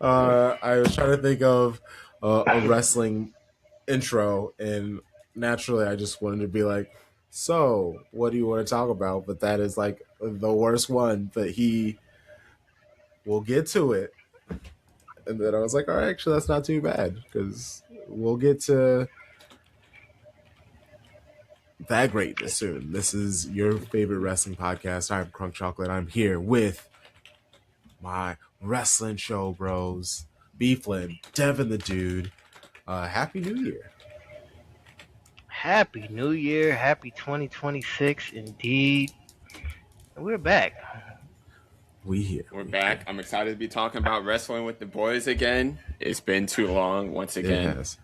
I was trying to think of a wrestling intro, and naturally, I just wanted to be like, "So, what do you want to talk about?" But that is like the worst one. But he will get to it, and then I was like, "All right, actually, that's not too bad because we'll get to that greatness soon." This is your favorite wrestling podcast. I'm Crunk Chocolate. I'm here with my wrestling show bros, Beeflin, Devin the Dude. Happy New Year. Happy New Year. Happy 2026 indeed. We're back. We here. We're back. I'm excited to be talking about wrestling with the boys again. It's been too long once It again. has.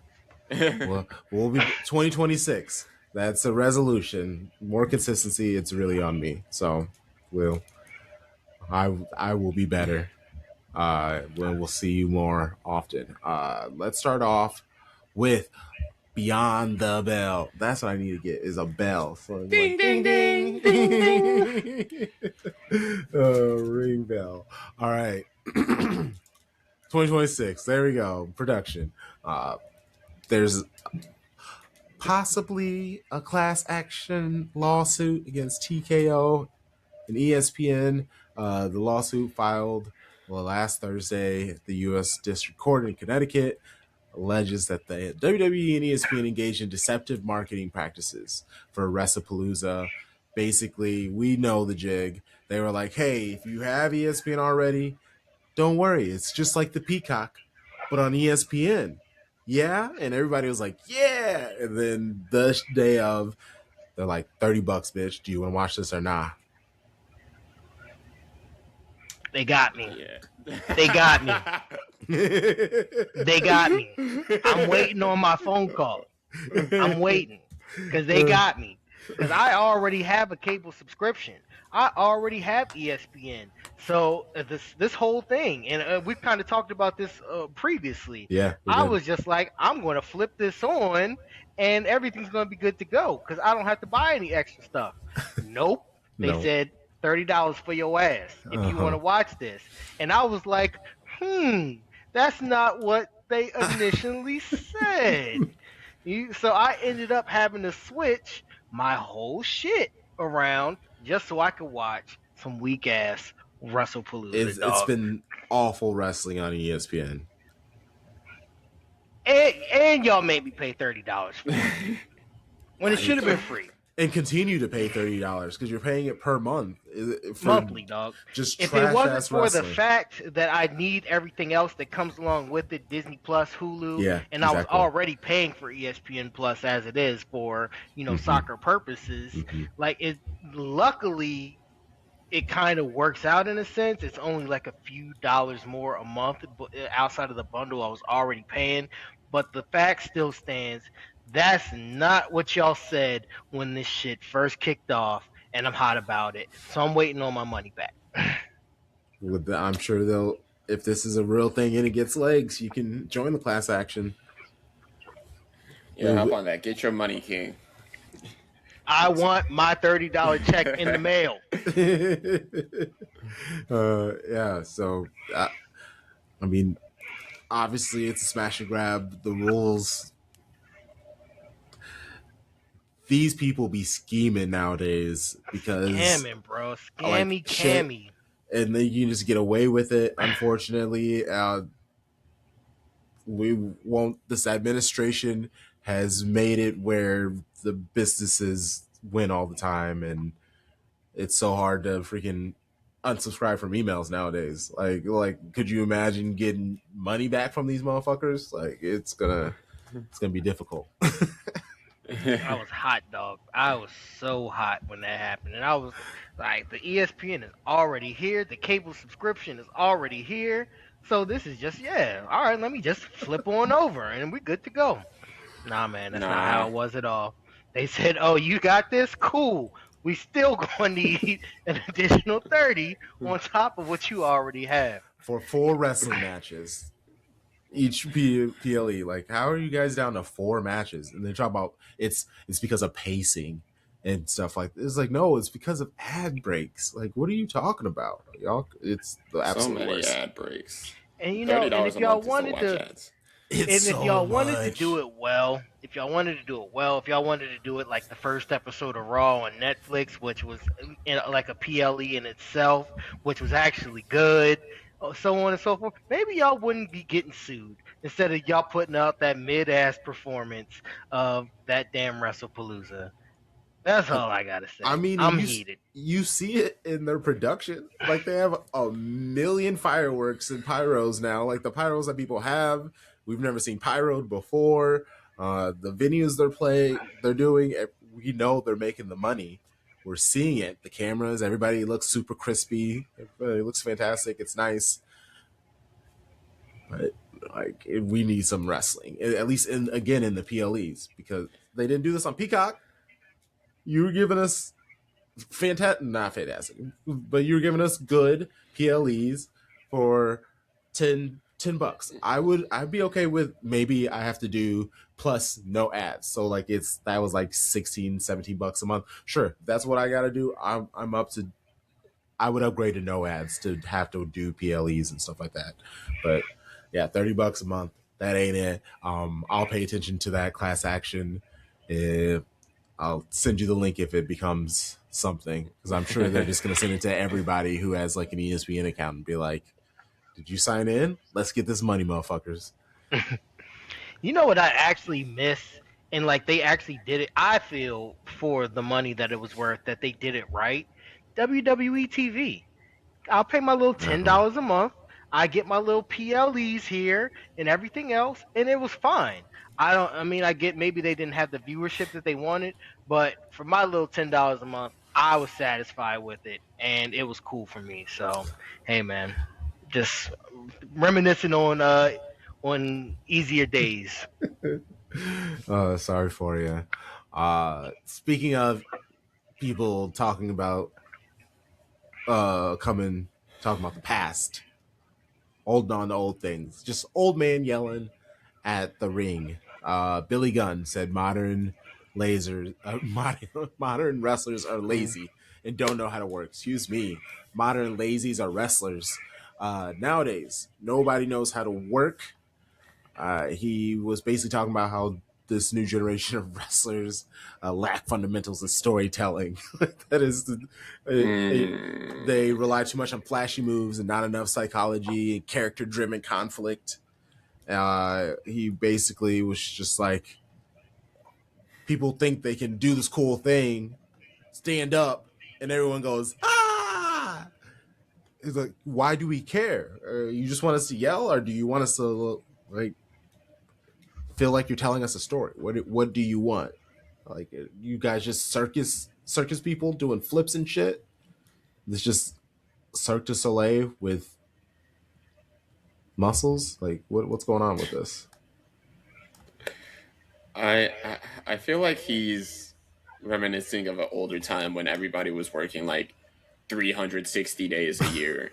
Well, we'll be 2026. That's a resolution. More consistency. It's really on me. So, I will be better. We'll see you more often. Let's start off with Beyond the Bell. That's what I need to get is a bell. So Ding, like, ding, ding. ding, ding, ding. Ring bell. All right. 2026. There we go. Production. There's possibly a class action lawsuit against TKO and ESPN. The lawsuit filed last Thursday at the U.S. District Court in Connecticut alleges that the WWE and ESPN engaged in deceptive marketing practices for WrestlePalooza. Basically, we know the jig. They were like, hey, if you have ESPN already, don't worry. It's just like the Peacock, but on ESPN. Yeah? And everybody was like, yeah. And then the day of, they're like, $30, bitch. Do you want to watch this or not? They got me. Yeah. They got me. They got me. I'm waiting on my phone call. I'm waiting because they got me. Because I already have a cable subscription. I already have ESPN. So this whole thing, and we've kind of talked about this previously. Yeah. I was just like, I'm going to flip this on, and everything's going to be good to go because I don't have to buy any extra stuff. Nope. They said $30 for your ass if you want to watch this, and I was like, that's not what they initially said. So I ended up having to switch my whole shit around just so I could watch some weak ass WrestlePalooza. It's been awful wrestling on ESPN. And y'all made me pay $30 for it when it should have been free. And continue to pay $30 because you're paying it per month. Monthly, dog. Just if trash it wasn't ass for wrestling. the fact that I need everything else that comes along with it, Disney Plus, Hulu, yeah, and I was already paying for ESPN Plus as it is for soccer purposes. Like it, luckily, it kind of works out in a sense. It's only like a few dollars more a month outside of the bundle I was already paying. But the fact still stands. That's not what y'all said when this shit first kicked off, and I'm hot about it. So I'm waiting on my money back. I'm sure they'll, if this is a real thing and it gets legs, you can join the class action. Yeah, how about that? Get your money, King. I want my $30 check in the mail. Yeah, so, I mean, obviously it's a smash and grab. The rules... These people be scheming nowadays because scamming, bro, scammy, cammy, and then you just get away with it. Unfortunately, we won't. This administration has made it where the businesses win all the time, and it's so hard to freaking unsubscribe from emails nowadays. Like, could you imagine getting money back from these motherfuckers? Like, it's gonna be difficult. I was hot, dog. I was so hot when that happened. And I was like, the ESPN is already here. The cable subscription is already here. So this is just, all right, let me just flip on over and we're good to go. Nah, man, that's not how it was at all. They said, oh, you got this? Cool. We still going to need an additional 30 on top of what you already have. For 4 wrestling matches. Each PLE, like, how are you guys down to 4 matches? And they talk about it's because of pacing and stuff like this. It's like, no, it's because of ad breaks. Like, what are you talking about, y'all? It's the absolute worst. So many ad breaks. And you know, and $30 if a y'all month is to wanted watch to, ads. It's and if so y'all wanted to much. do it well, if y'all wanted to do it well, if y'all wanted to do it like the first episode of Raw on Netflix, which was like a PLE in itself, which was actually good, so on and so forth, maybe y'all wouldn't be getting sued instead of y'all putting out that mid-ass performance of that damn WrestlePalooza. That's all I gotta I say. mean, I'm heated. you see it in their production. Like they have a million fireworks and pyros now. Like the pyros that people have, we've never seen pyroed before. The venues they're doing, we know they're making the money. We're seeing it. The cameras, everybody looks super crispy. Everybody looks fantastic. It's nice, but like we need some wrestling, at least in the PLEs, because they didn't do this on Peacock. You were giving us not fantastic, but you're giving us good PLEs for $10. I'd be okay with, maybe I have to do plus no ads. So like that was like 16, $17 a month. Sure, that's what I gotta do. I'm up to, I would upgrade to no ads to have to do PLEs and stuff like that. But yeah, $30 a month, that ain't it. I'll pay attention to that class action. If I'll send you the link if it becomes something, because I'm sure they're just going to send it to everybody who has like an ESPN account and be like, did you sign in? Let's get this money, motherfuckers. You know what I actually miss? And like they actually did it. I feel for the money that it was worth that they did it right. WWE TV. I'll pay my little $10 a month. I get my little PLEs here and everything else, and it was fine. I mean, I get maybe they didn't have the viewership that they wanted, but for my little $10 a month, I was satisfied with it, and it was cool for me. So, hey, man, just reminiscing on easier days. Sorry for you. Speaking of people talking about talking about the past, holding on to old things, just old man yelling at the ring. Billy Gunn said modern wrestlers are lazy and don't know how to work. Excuse me, modern lazies are wrestlers. Nowadays, nobody knows how to work. He was basically talking about how this new generation of wrestlers lack fundamentals in storytelling. That is, they rely too much on flashy moves and not enough psychology and character-driven conflict. He basically was just like, people think they can do this cool thing, stand up, and everyone goes, ah! He's like, why do we care? You just want us to yell, or do you want us to like feel like you're telling us a story? What do you want? Like, you guys just circus people doing flips and shit? It's just Cirque du Soleil with muscles? Like, what's going on with this? I feel like he's reminiscing of an older time when everybody was working like 360 days a year.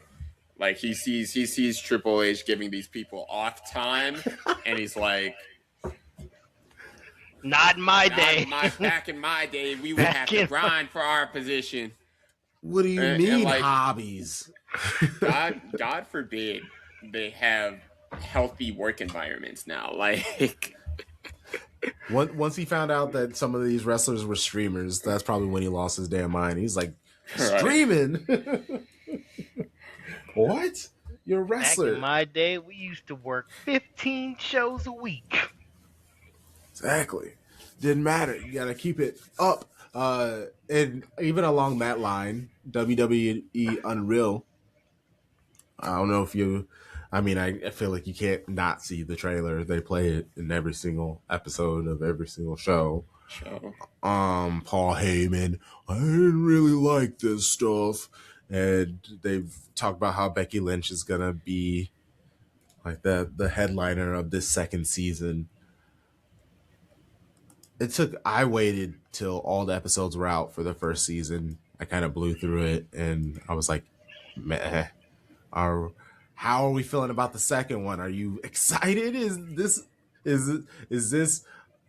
Like he sees Triple H giving these people off time, and he's like, Not in my day. Back in my day, we would have to grind for our position. What do you mean, like, hobbies? God forbid they have healthy work environments now. Like, once he found out that some of these wrestlers were streamers, that's probably when he lost his damn mind. He's like, streaming? What? You're a wrestler. Back in my day, we used to work 15 shows a week. Exactly. Didn't matter. You got to keep it up. And even along that line, WWE Unreal. I don't know if you. I mean, I feel like you can't not see the trailer. They play it in every single episode of every single show. Paul Heyman, I didn't really like this stuff, and they've talked about how Becky Lynch is gonna be like the headliner of this second season. I waited till all the episodes were out for the first season. I kind of blew through it, and I was like, meh. How are we feeling about the second one? Are you excited? Is this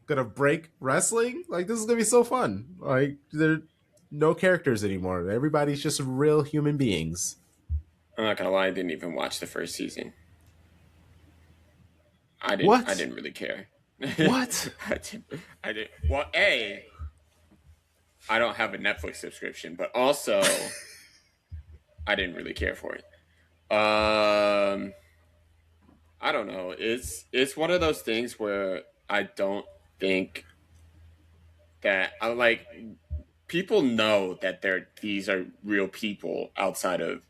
gonna break wrestling? Like, this is gonna be so fun. Like, there are no characters anymore. Everybody's just real human beings. I'm not gonna lie, I didn't even watch the first season. I What? didn't really care. What? I did. Well, I don't have a Netflix subscription, but also I didn't really care for it. I don't know. It's one of those things where I don't think that I like people know that these are real people outside of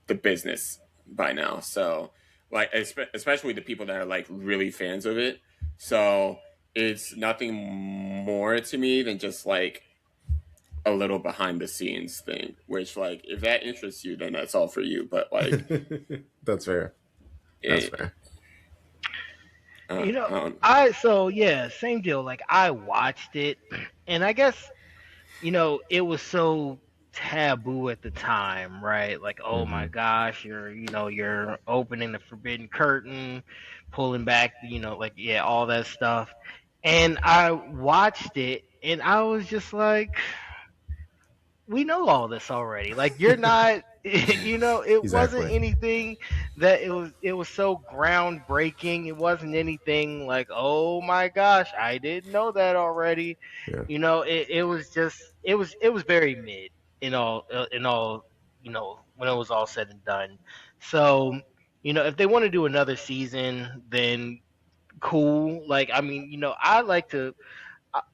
the business by now. So like especially the people that are like really fans of it. So it's nothing more to me than just like a little behind the scenes thing, which like if that interests you, then that's all for you. But like That's fair. That's it, fair. You know, I don't, same deal. Like I watched it, and I guess it was so taboo at the time, right? Like, oh my Mm-hmm. gosh, you're opening the forbidden curtain, pulling back, like yeah, all that stuff. And I watched it, and I was just like, we know all this already. Like you're not it wasn't Exactly. anything that it was so groundbreaking. It wasn't anything like, "Oh my gosh, I didn't know that already." Yeah. It was just it was very mid in all when it was all said and done. So, if they want to do another season, then cool. Like I mean, I like to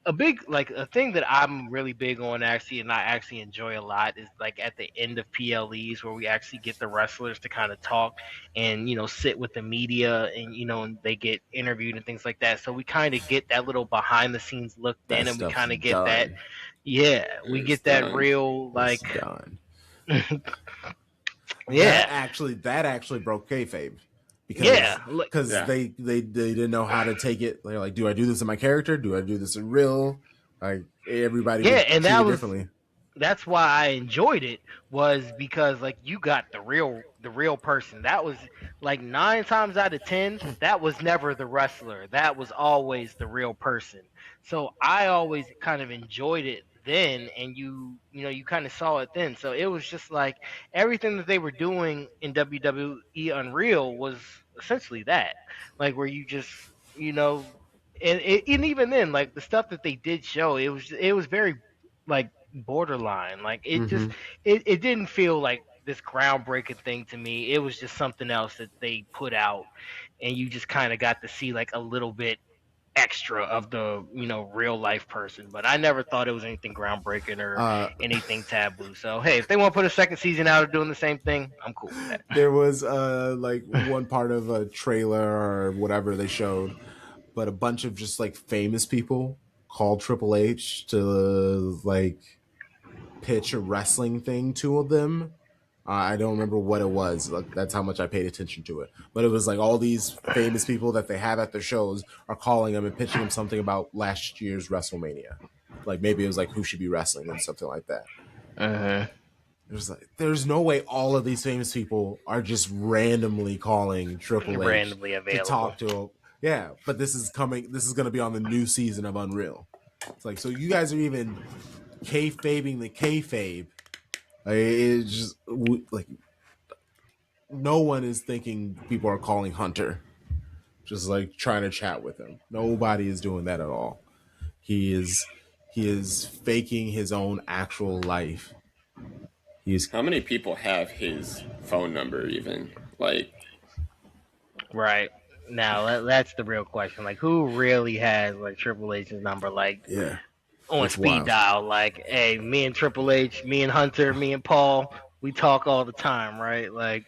a big like a thing that I'm really big on actually, and I actually enjoy a lot is like at the end of PLEs where we actually get the wrestlers to kind of talk and sit with the media and and they get interviewed and things like that. So we kind of get that little behind the scenes look That then, and we stuff's kind of get that, done. yeah, we it's get that done. real It's like, done. yeah, That actually broke kayfabe yeah, because like, Yeah. they didn't know how to take it. They're like, do I do this in my character? Do I do this in real? Like everybody yeah, would and treat that it was differently. that's why I enjoyed it was because like you got the real person. That was like 9 times out of 10, that was never the wrestler. That was always the real person. So I always kind of enjoyed it then, and you kind of saw it then. So it was just like everything that they were doing in WWE Unreal was essentially that. Like where you just you know and even then like the stuff that they did show, it was very like borderline. Like it just Mm-hmm. it didn't feel like this groundbreaking thing to me. It was just something else that they put out, and you just kind of got to see like a little bit extra of the real life person. But I never thought it was anything groundbreaking or Uh, anything taboo. So hey, if they want to put a second season out of doing the same thing, I'm cool with that. there was like one part of a trailer or whatever they showed, but a bunch of just like famous people called Triple H to like pitch a wrestling thing to them. I don't remember what it was. Like, that's how much I paid attention to it. But it was like all these famous people that they have at their shows are calling them and pitching them something about last year's WrestleMania. Like maybe it was like who should be wrestling and something like that. Uh-huh. There's like there's no way all of these famous people are just randomly calling Triple H Randomly to available. talk to him. Yeah, but this is coming. This is going to be on the new season of Unreal. It's like so you guys are even kayfabing the kayfabe. Like, it's just like no one is thinking people are calling Hunter, just like trying to chat with him. Nobody is doing that at all. He is faking his own actual life. He's How many people have his phone number even? Like Right. Now that's the real question. Like, who really has like Triple H's number? Like, yeah, on it's speed wild. dial. Like, hey, me and Triple H, me and Hunter, me and Paul, we talk all the time, right? Like,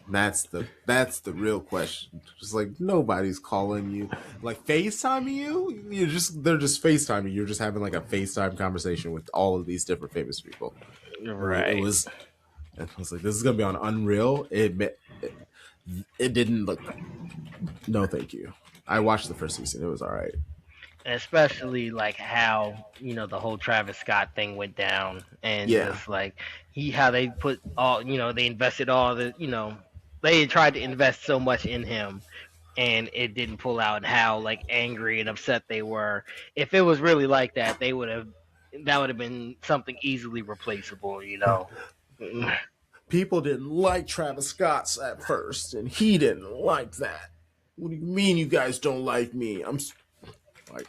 That's the real question. Just like nobody's calling you, like FaceTiming you. They're just FaceTiming. You're just having like a FaceTime conversation with all of these different famous people. It right. was it was like this is gonna be on Unreal. It didn't look. No, thank you. I watched the first season. It was all right. And especially like how the whole Travis Scott thing went down, and Yeah, just like how they put all they invested all they tried to invest so much in him, and it didn't pull out, and how like angry and upset they were. If it was really like that, that would have been something easily replaceable. people didn't like Travis Scott's at first, and he didn't like that. What do you mean you guys don't like me? I'm like,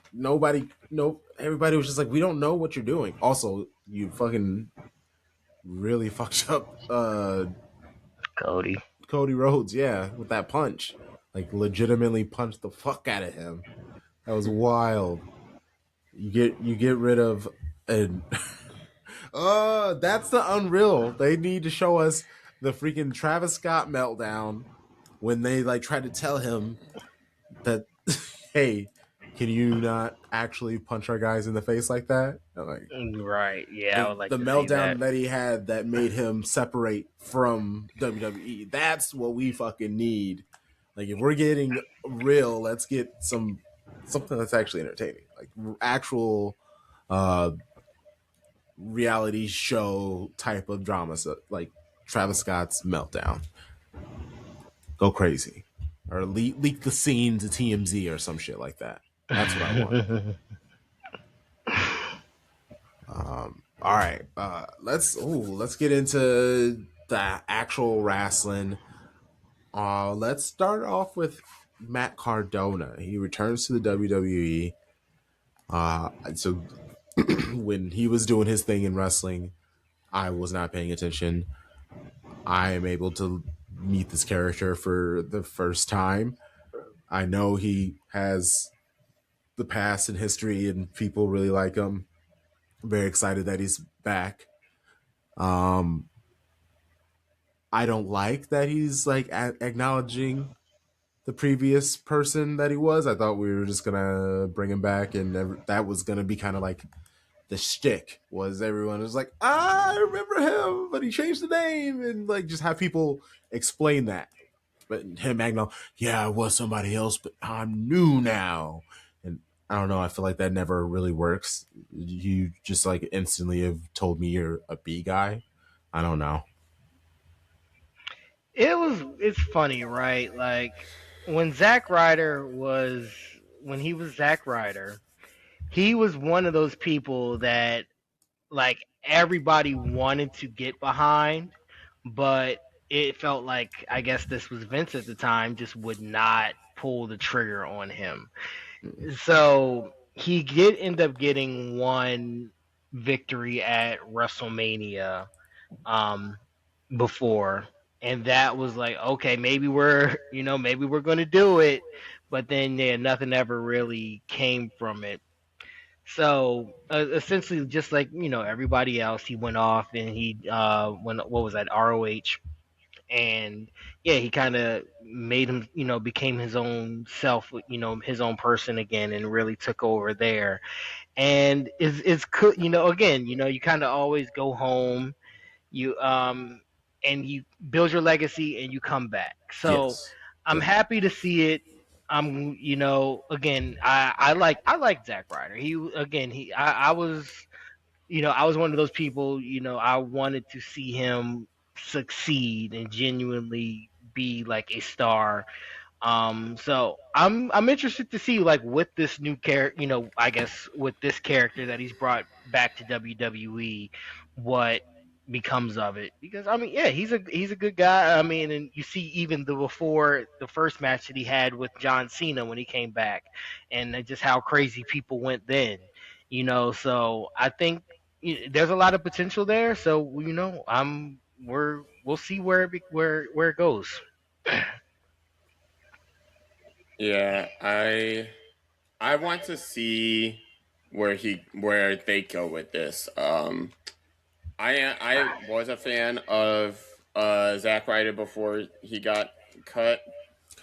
everybody was just like, we don't know what you're doing. Also, you fucking really fucked up Cody Rhodes, yeah, with that punch. Like, legitimately punched the fuck out of him. That was wild. You get rid of an that's the unreal. They need to show us the freaking Travis Scott meltdown when they like try to tell him that hey, can you not actually punch our guys in the face like that? Like, right. Yeah, I would like the to see meltdown that he had that made him separate from WWE. That's what we fucking need. Like, if we're getting real, let's get something that's actually entertaining, like actual reality show type of drama, so like Travis Scott's meltdown. Go crazy, or leak the scene to TMZ or some shit like that. That's what I want. All right, let's get into the actual wrestling. Let's start off with Matt Cardona. He returns to the WWE. So when he was doing his thing in wrestling, I was not paying attention. I am able to meet this character for the first time. I know he has the past and history, and people really like him. I'm very excited that he's back. I don't like that he's like acknowledging the previous person that he was. I thought we were just gonna bring him back, and that was gonna be kind of like the shtick. Was everyone was like, I remember him, but he changed the name, and like just have people explain that. But him acknowledge, yeah, I was somebody else, but I'm new now, and I don't know. I feel like that never really works. You just like instantly have told me you're a B guy. I don't know. It's funny, right? Like when Zack Ryder when he was Zack Ryder, he was one of those people that like everybody wanted to get behind, but it felt like I guess this was Vince at the time just would not pull the trigger on him. So he did end up getting one victory at WrestleMania um before, and that was like, okay, maybe we're going to do it, but then yeah, nothing ever really came from it. So essentially, just like everybody else, he went off and he what was that, ROH, and yeah, he kind of made him, became his own self, his own person again, and really took over there. And it's cool, again, you kind of always go home, you and you build your legacy and you come back. So Yes. I'm happy to see it. I'm, again, I like Zack Ryder. He again, I was, I was one of those people, I wanted to see him succeed and genuinely be like a star. So I'm interested to see, like, with this new character, I guess with this character that he's brought back to WWE, what becomes of it. Because I mean, yeah, he's a good guy. I mean, and you see even before the first match that he had with John Cena when he came back, and just how crazy people went then. So I think there's a lot of potential there. So we'll see where it goes. Yeah, I want to see where they go with this. I was a fan of Zack Ryder before he got cut.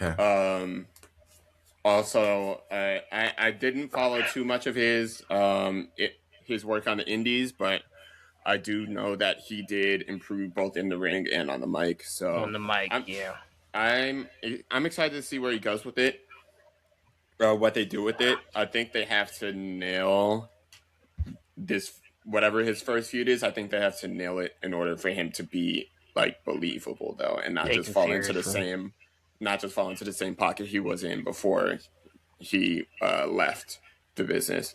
Okay. Also, I didn't follow too much of his work on the indies, but I do know that he did improve both in the ring and on the mic. On So the mic, I'm yeah. I'm excited to see where he goes with it. What they do with it. I think they have to nail this, whatever his first feud is. I think they have to nail it in order for him to be like believable, though, and not just fall into the same pocket he was in before he left the business.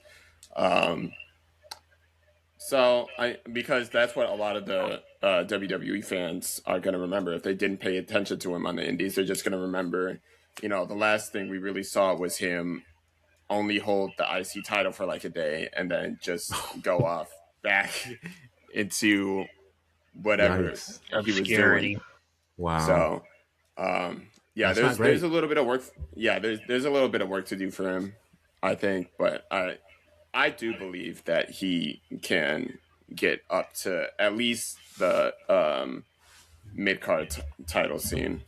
So I because that's what a lot of the WWE fans are going to remember if they didn't pay attention to him on the Indies. They're just going to remember, the last thing we really saw was him only hold the IC title for like a day and then just go off back into whatever Yikes! he was doing. Obscurity. Wow, So yeah, that's not there's great. a little bit of work. Yeah, there's a little bit of work to do for him, I think, but I do believe that he can get up to at least the mid card title scene.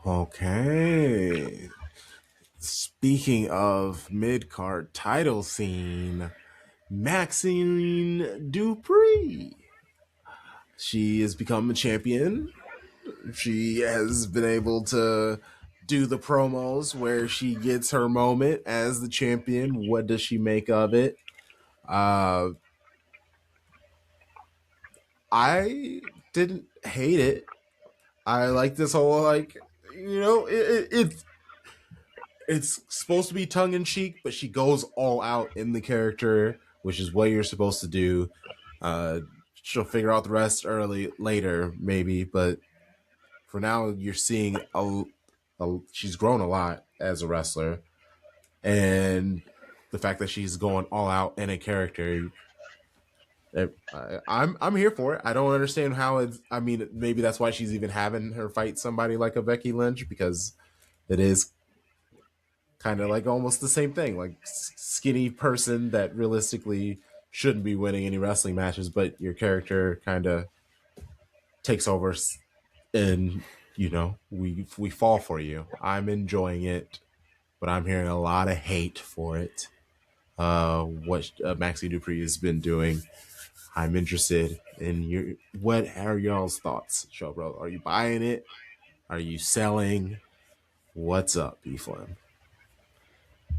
Okay. Speaking of mid card title scene, Maxine Dupree. She has become a champion. She has been able to do the promos where she gets her moment as the champion. What does she make of it? Uh, I didn't hate it. I like this whole it's supposed to be tongue in cheek, but she goes all out in the character, which is what you're supposed to do. She'll figure out the rest later, maybe, but for now, you're seeing she's grown a lot as a wrestler, and the fact that she's going all out in a character, I'm here for it. I don't understand how it's. I mean, maybe that's why she's even having her fight somebody like a Becky Lynch, because it is kind of like almost the same thing, like skinny person that realistically shouldn't be winning any wrestling matches, but your character kind of takes over, and we fall for you. I'm enjoying it, but I'm hearing a lot of hate for it. What Maxie Dupree has been doing. I'm interested in your. What are y'all's thoughts, Show Bro? Are you buying it? Are you selling? What's up, B-Flam?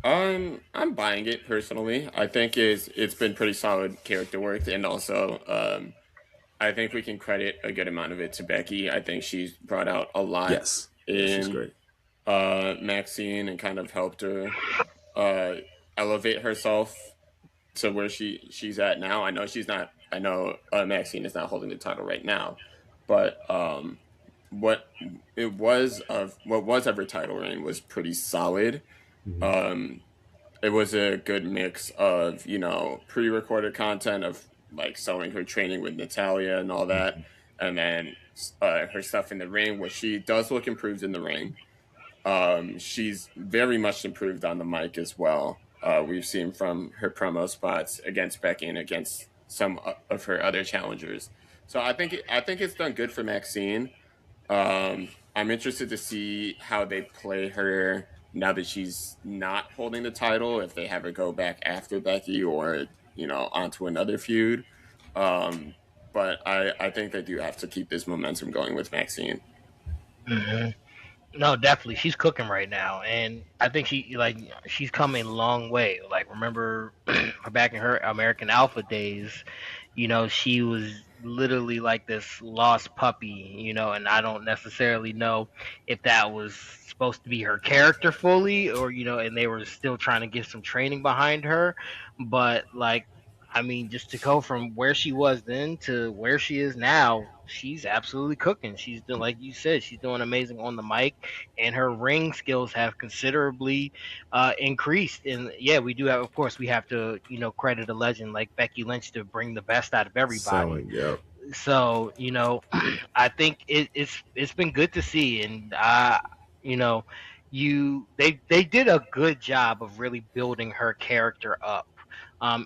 I'm buying it personally. I think it's been pretty solid character work, and also I think we can credit a good amount of it to Becky. I think she's brought out a lot Yes, she's in great. Maxine and kind of helped her uh, elevate herself to where she's at now. I know she's not. I know Maxine is not holding the title right now, but what what was of her title reign was pretty solid. Mm-hmm. Um, it was a good mix of pre-recorded content of like showing her training with Natalia and all that, Mm-hmm. and then her stuff in the ring where she does look improved in the ring. She's very much improved on the mic as well. We've seen from her promo spots against Becky and against some of her other challengers. So I think it's done good for Maxine. I'm interested to see how they play her now that she's not holding the title. If they have her go back after Becky or onto another feud. Um, but I think they do have to keep this momentum going with Maxine. Mm-hmm. No, definitely, she's cooking right now, and I think she's come a long way. Like, remember back in her American Alpha days, she was literally like this lost puppy, and I don't necessarily know if that was supposed to be her character fully, or and they were still trying to get some training behind her, but like. I mean, just to go from where she was then to where she is now, she's absolutely cooking. She's doing, like you said, she's doing amazing on the mic, and her ring skills have considerably increased. And yeah, we do have, of course, we have to, credit a legend like Becky Lynch to bring the best out of everybody. Selling, yeah. So I think it's been good to see, and you know, they did a good job of really building her character up,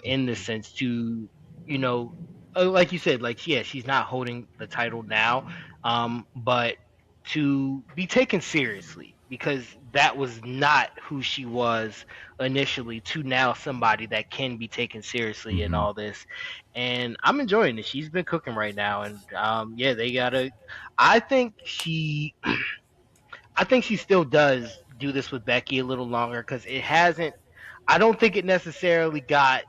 in the sense to you know, like you said, like yeah, she's not holding the title now, but to be taken seriously because that was not who she was initially to now somebody that can be taken seriously in Mm-hmm. all this, and I'm enjoying it. She's been cooking right now, and yeah, they gotta. I think she, I think she still does do this with Becky a little longer because it hasn't. I don't think it necessarily got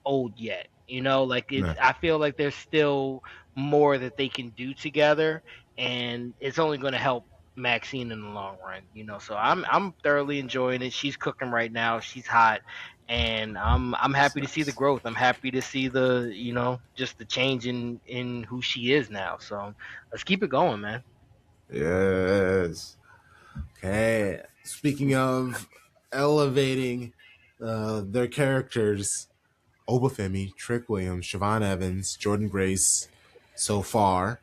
old yet. Like Nah. I feel like there's still more that they can do together, and it's only going to help Maxine in the long run. So I'm thoroughly enjoying it. She's cooking right now. She's hot, And I'm happy to see the growth. I'm happy to see the just the change in who she is now. So let's keep it going, man. Yes. Okay. Speaking of elevating their characters, Obafemi, Trick Williams, Siobhan Evans, Jordan Grace, so far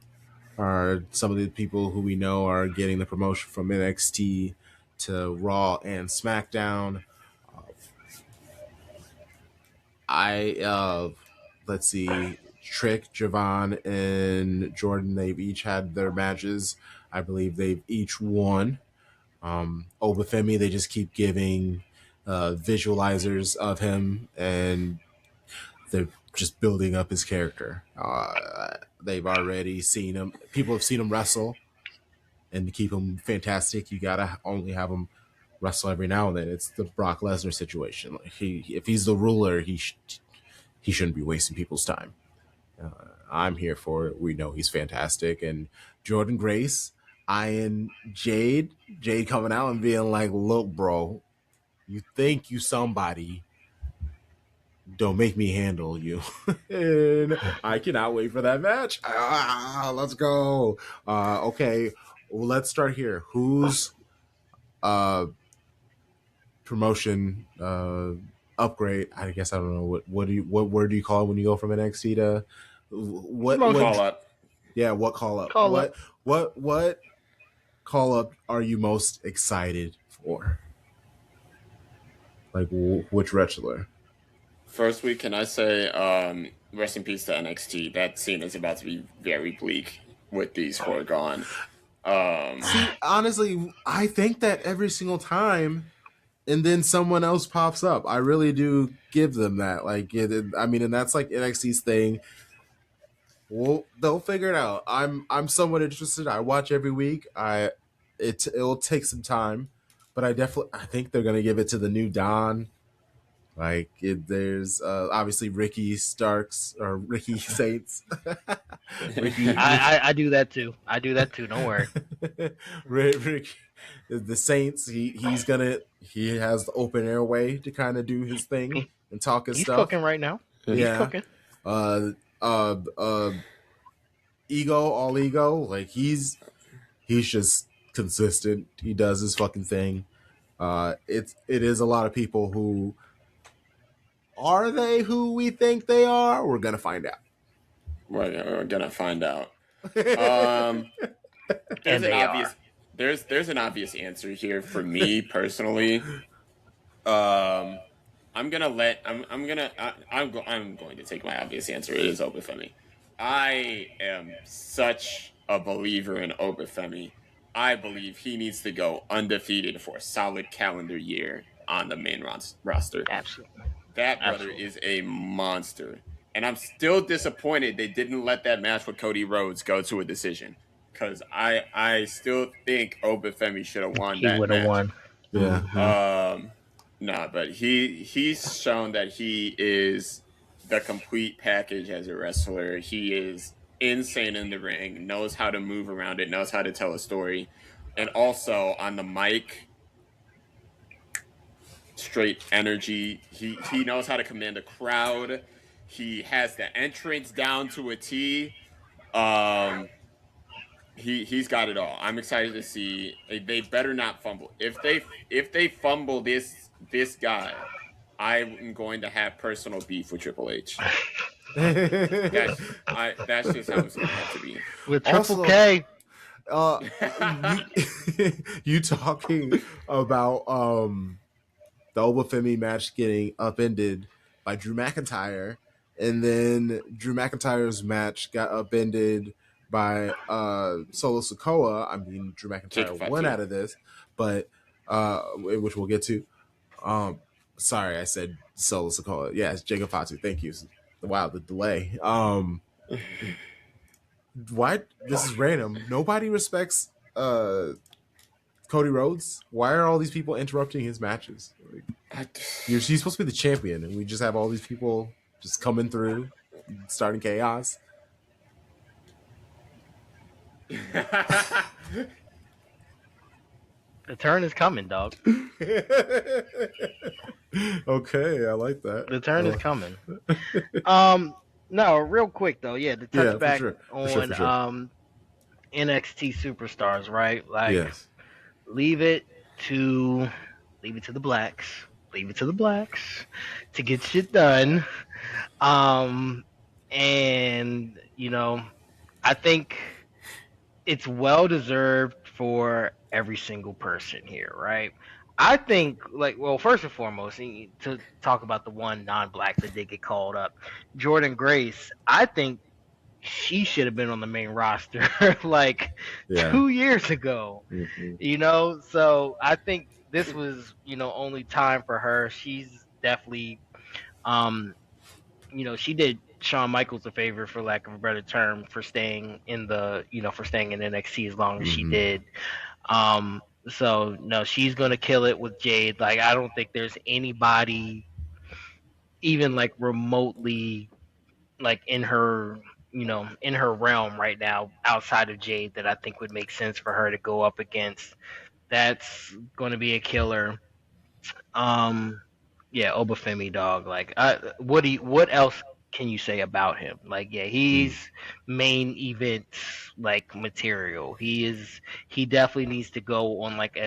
are some of the people who we know are getting the promotion from NXT to Raw and SmackDown. I let's see, Trick, Javon, and Jordan. They've each had their matches. I believe they've each won. Obafemi, they just keep giving visualizers of him, and they're just building up his character. They've already seen him. People have seen him wrestle, and to keep him fantastic, you gotta only have him wrestle every now and then. It's the Brock Lesnar situation. Like if he's the ruler, he shouldn't be wasting people's time. I'm here for it. We know he's fantastic. And Jordan Grace, Ian Jade coming out and being like, look, bro, you think you somebody, don't make me handle you. And I cannot wait for that match. Let's go. Okay, well, let's start here. Who's promotion upgrade? I guess I don't know what word do you call it when you go from NXT to what Call up. Yeah, what call up? What call up are you most excited for? Like which wrestler? Firstly, can I say rest in peace to NXT? That scene is about to be very bleak with these four gone. See, honestly, I think that every single time, and then someone else pops up. I really do give them that. Like, I mean, and that's like NXT's thing. Well, they'll figure it out. I'm somewhat interested. I watch every week. It'll take some time, but I think they're gonna give it to the new Don. Like there's obviously Ricky Starks or Ricky Saints. I do that too. I do that too. Don't worry. Rick, the Saints. He has the open airway to kind of do his thing and talk his He's stuff. cooking right now. Yeah. He's cooking. All ego. Like he's just consistent. He does his fucking thing. It is a lot of people who are they who we think they are? We're gonna find out. We're gonna find out. There's an obvious answer here for me personally. I'm going to take my obvious answer. It is Obafemi. I am such a believer in Obafemi. I believe he needs to go undefeated for a solid calendar year on the main roster. Absolutely. That brother is a monster. And I'm still disappointed they didn't let that match with Cody Rhodes go to a decision. Because I still think Obafemi should have won that match. He would have won. Yeah. Nah, but he's shown that he is the complete package as a wrestler. He is insane in the ring, knows how to move around it, knows how to tell a story. And also on the mic, straight energy. He knows how to command a crowd. He has the entrance down to a T. He's got it all. I'm excited to see. They better not fumble. If they fumble this guy, I'm going to have personal beef with Triple H. That's just how it's going to have to be. With Triple K. You talking about the Obafemi match getting upended by Drew McIntyre, and then Drew McIntyre's match got upended by Solo Sikoa. I mean, Drew McIntyre won out of this, but which we'll get to. Sorry, I said Solo Sikoa. Yeah, it's Jacob Fatu. Thank you. Wow, the delay. Why? This is random. Nobody respects Cody Rhodes. Why are all these people interrupting his matches? He's supposed to be the champion, and we just have all these people just coming through, starting chaos. The turn is coming, dog. Okay, I like that. The turn is coming. No, real quick though, yeah, to touch Yeah, for back sure, for sure, on for sure. NXT superstars, right? Like Yes. leave it to the blacks. Leave it to the blacks to get shit done. Um and I think it's well deserved for every single person here, right? I think, like, well, first and foremost, to talk about the one non-black that did get called up, Jordan Grace. I think she should have been on the main roster like Yeah. 2 years ago. Mm-hmm. So I think this was only time for her. She's definitely um she did Shawn Michaels a favor, for lack of a better term, for staying in NXT as long as she Mm-hmm. did. So no, she's gonna kill it with Jade. Like, I don't think there's anybody even like remotely like in her realm right now outside of Jade that I think would make sense for her to go up against. That's going to be a killer. Um, yeah, Obafemi, dog. Like, what else can you say about him? Like, yeah, he's main event like material. He definitely needs to go on like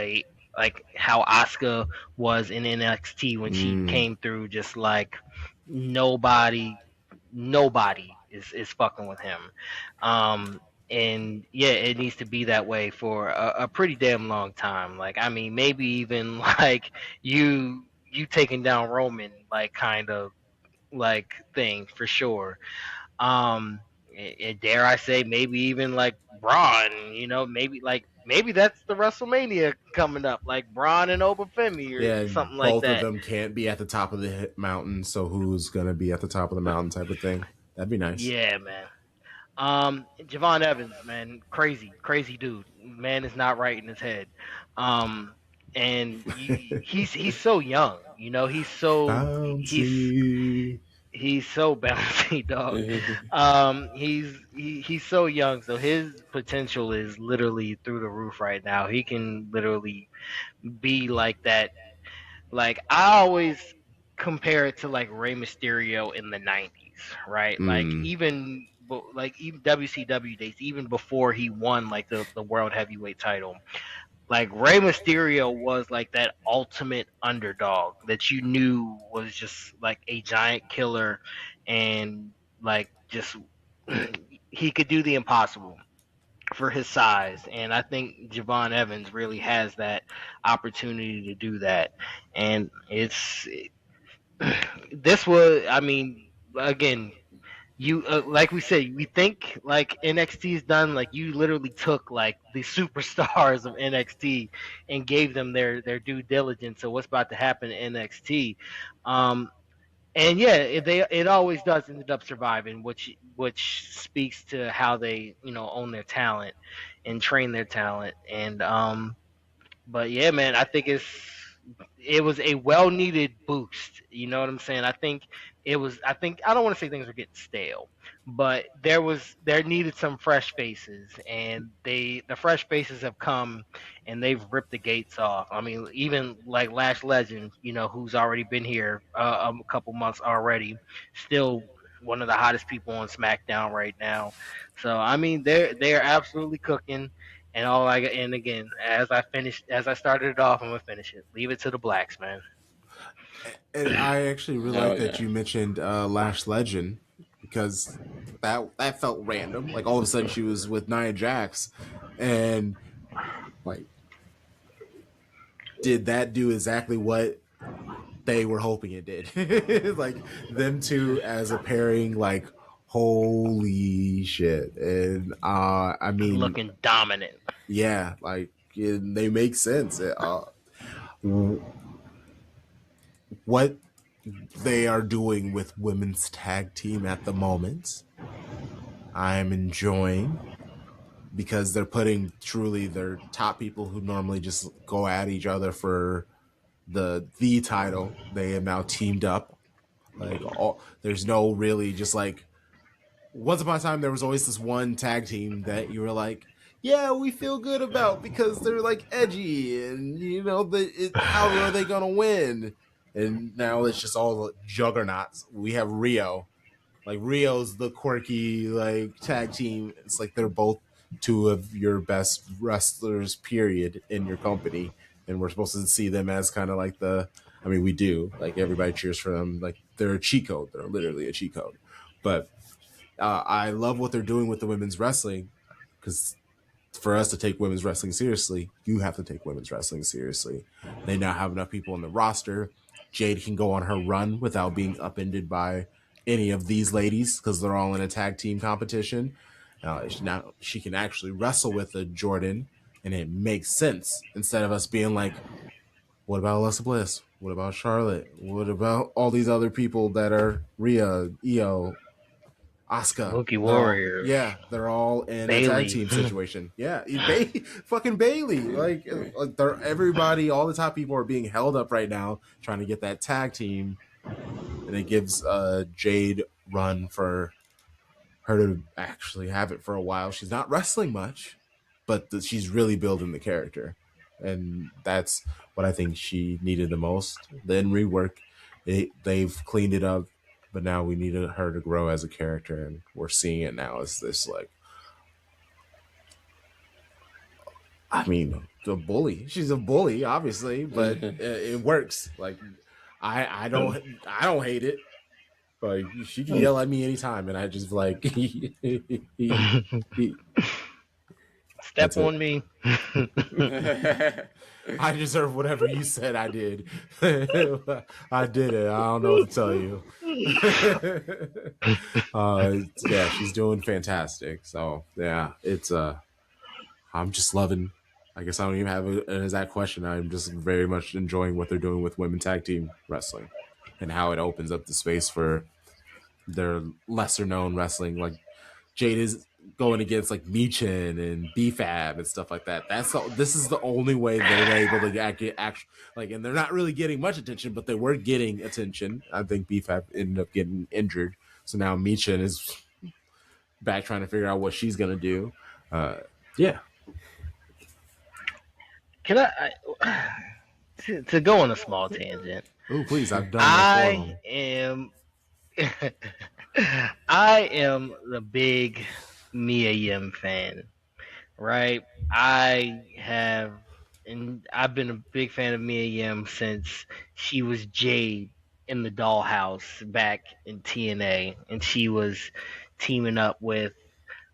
how Asuka was in NXT when she Mm. came through, just like nobody is fucking with him. And yeah, it needs to be that way for a pretty damn long time. Like, I mean, maybe even like you taking down Roman, like, kind of like thing for sure. Dare I say, maybe even like Braun, maybe that's the WrestleMania coming up, like Braun and Obafemi Yeah, or something like both of that. them can't be at the top of the mountain, so who's gonna be at the top of the mountain type of thing? That'd be nice. Yeah, man. Javon Evans, man, crazy dude. Man is not right in his head. Um, and he's so young. Bouncy. He's so bouncy, dog. He's so young, so his potential is literally through the roof right now. He can literally be like that. Like, I always compare it to like Rey Mysterio in the '90s, right? Like, Mm. even WCW days, even before he won like the world heavyweight title. Like, Rey Mysterio was like that ultimate underdog that you knew was just like a giant killer, and like just he could do the impossible for his size. And I think Javon Evans really has that opportunity to do that. And this was, I mean, again, you like we said, we think like NXT is done. Like, you literally took like the superstars of NXT and gave them their due diligence. So what's about to happen in NXT? And yeah, it always does end up surviving, which speaks to how they own their talent and train their talent. And but yeah, man, I think it was a well needed boost. You know what I'm saying? I think it was. I think, I don't want to say things were getting stale, but there needed some fresh faces, and the fresh faces have come, and they've ripped the gates off. I mean, even like Lash Legend, who's already been here a couple months already, still one of the hottest people on SmackDown right now. So I mean, they're absolutely cooking. And again, as I started it off, I'm gonna finish it. Leave it to the blacks, man. And I actually really like Hell that yeah. you mentioned Lash Legend because that felt random. Like, all of a sudden she was with Nia Jax, and like, did that do exactly what they were hoping it did? Like, them two as a pairing, like, holy shit. And I mean, Looking dominant. yeah, like, they make sense. What they are doing with women's tag team at the moment, I'm enjoying, because they're putting truly their top people who normally just go at each other for the title. They have now teamed up. Like, there's no really just like, once upon a time there was always this one tag team that you were like, yeah, we feel good about because they're like edgy and how are they gonna win? And now it's just all the juggernauts. We have Rio. Like Rio's the quirky like tag team. It's like they're both two of your best wrestlers, period, in your company, and we're supposed to see them as kind of like I mean, we do. Like everybody cheers for them. Like they're a cheat code. They're literally a cheat code. But I love what they're doing with the women's wrestling because for us to take women's wrestling seriously, you have to take women's wrestling seriously. They now have enough people on the roster. Jade can go on her run without being upended by any of these ladies because they're all in a tag team competition. Now she can actually wrestle with a Jordan, and it makes sense instead of us being like, "What about Alexa Bliss? What about Charlotte? What about all these other people that are Rhea, Io, Asuka?" Mookie Warriors, They're all in Bailey. a tag team situation. Fucking Bailey. Like they're everybody, all the top people are being held up right now trying to get that tag team, and it gives Jade run for her to actually have it for a while. She's not wrestling much, but she's really building the character, and that's what I think she needed the most. Then rework, they've cleaned it up, but now we needed her to grow as a character, and we're seeing it now as this like, I mean, the bully. She's a bully, obviously, but it works. Like, I don't hate it. Like she can yell at me anytime, and I just like step on me. I deserve whatever you said I did. I did it. I don't know what to tell you. Yeah, she's doing fantastic. So yeah, it's I'm just loving. I guess I don't even have an exact question. I'm just very much enjoying what they're doing with women tag team wrestling and how it opens up the space for their lesser known wrestling. Like Jade is going against like Michin and BFAB and stuff like that. This is the only way they're able to get actually like, and they're not really getting much attention, but they were getting attention. I think BFAB ended up getting injured, so now Michin is back trying to figure out what she's gonna do. Yeah. Can to go on a small tangent? Oh, please! I've done. I am the big Mia Yim fan, right? I've been a big fan of Mia Yim since she was Jade in the Dollhouse back in TNA, and she was teaming up with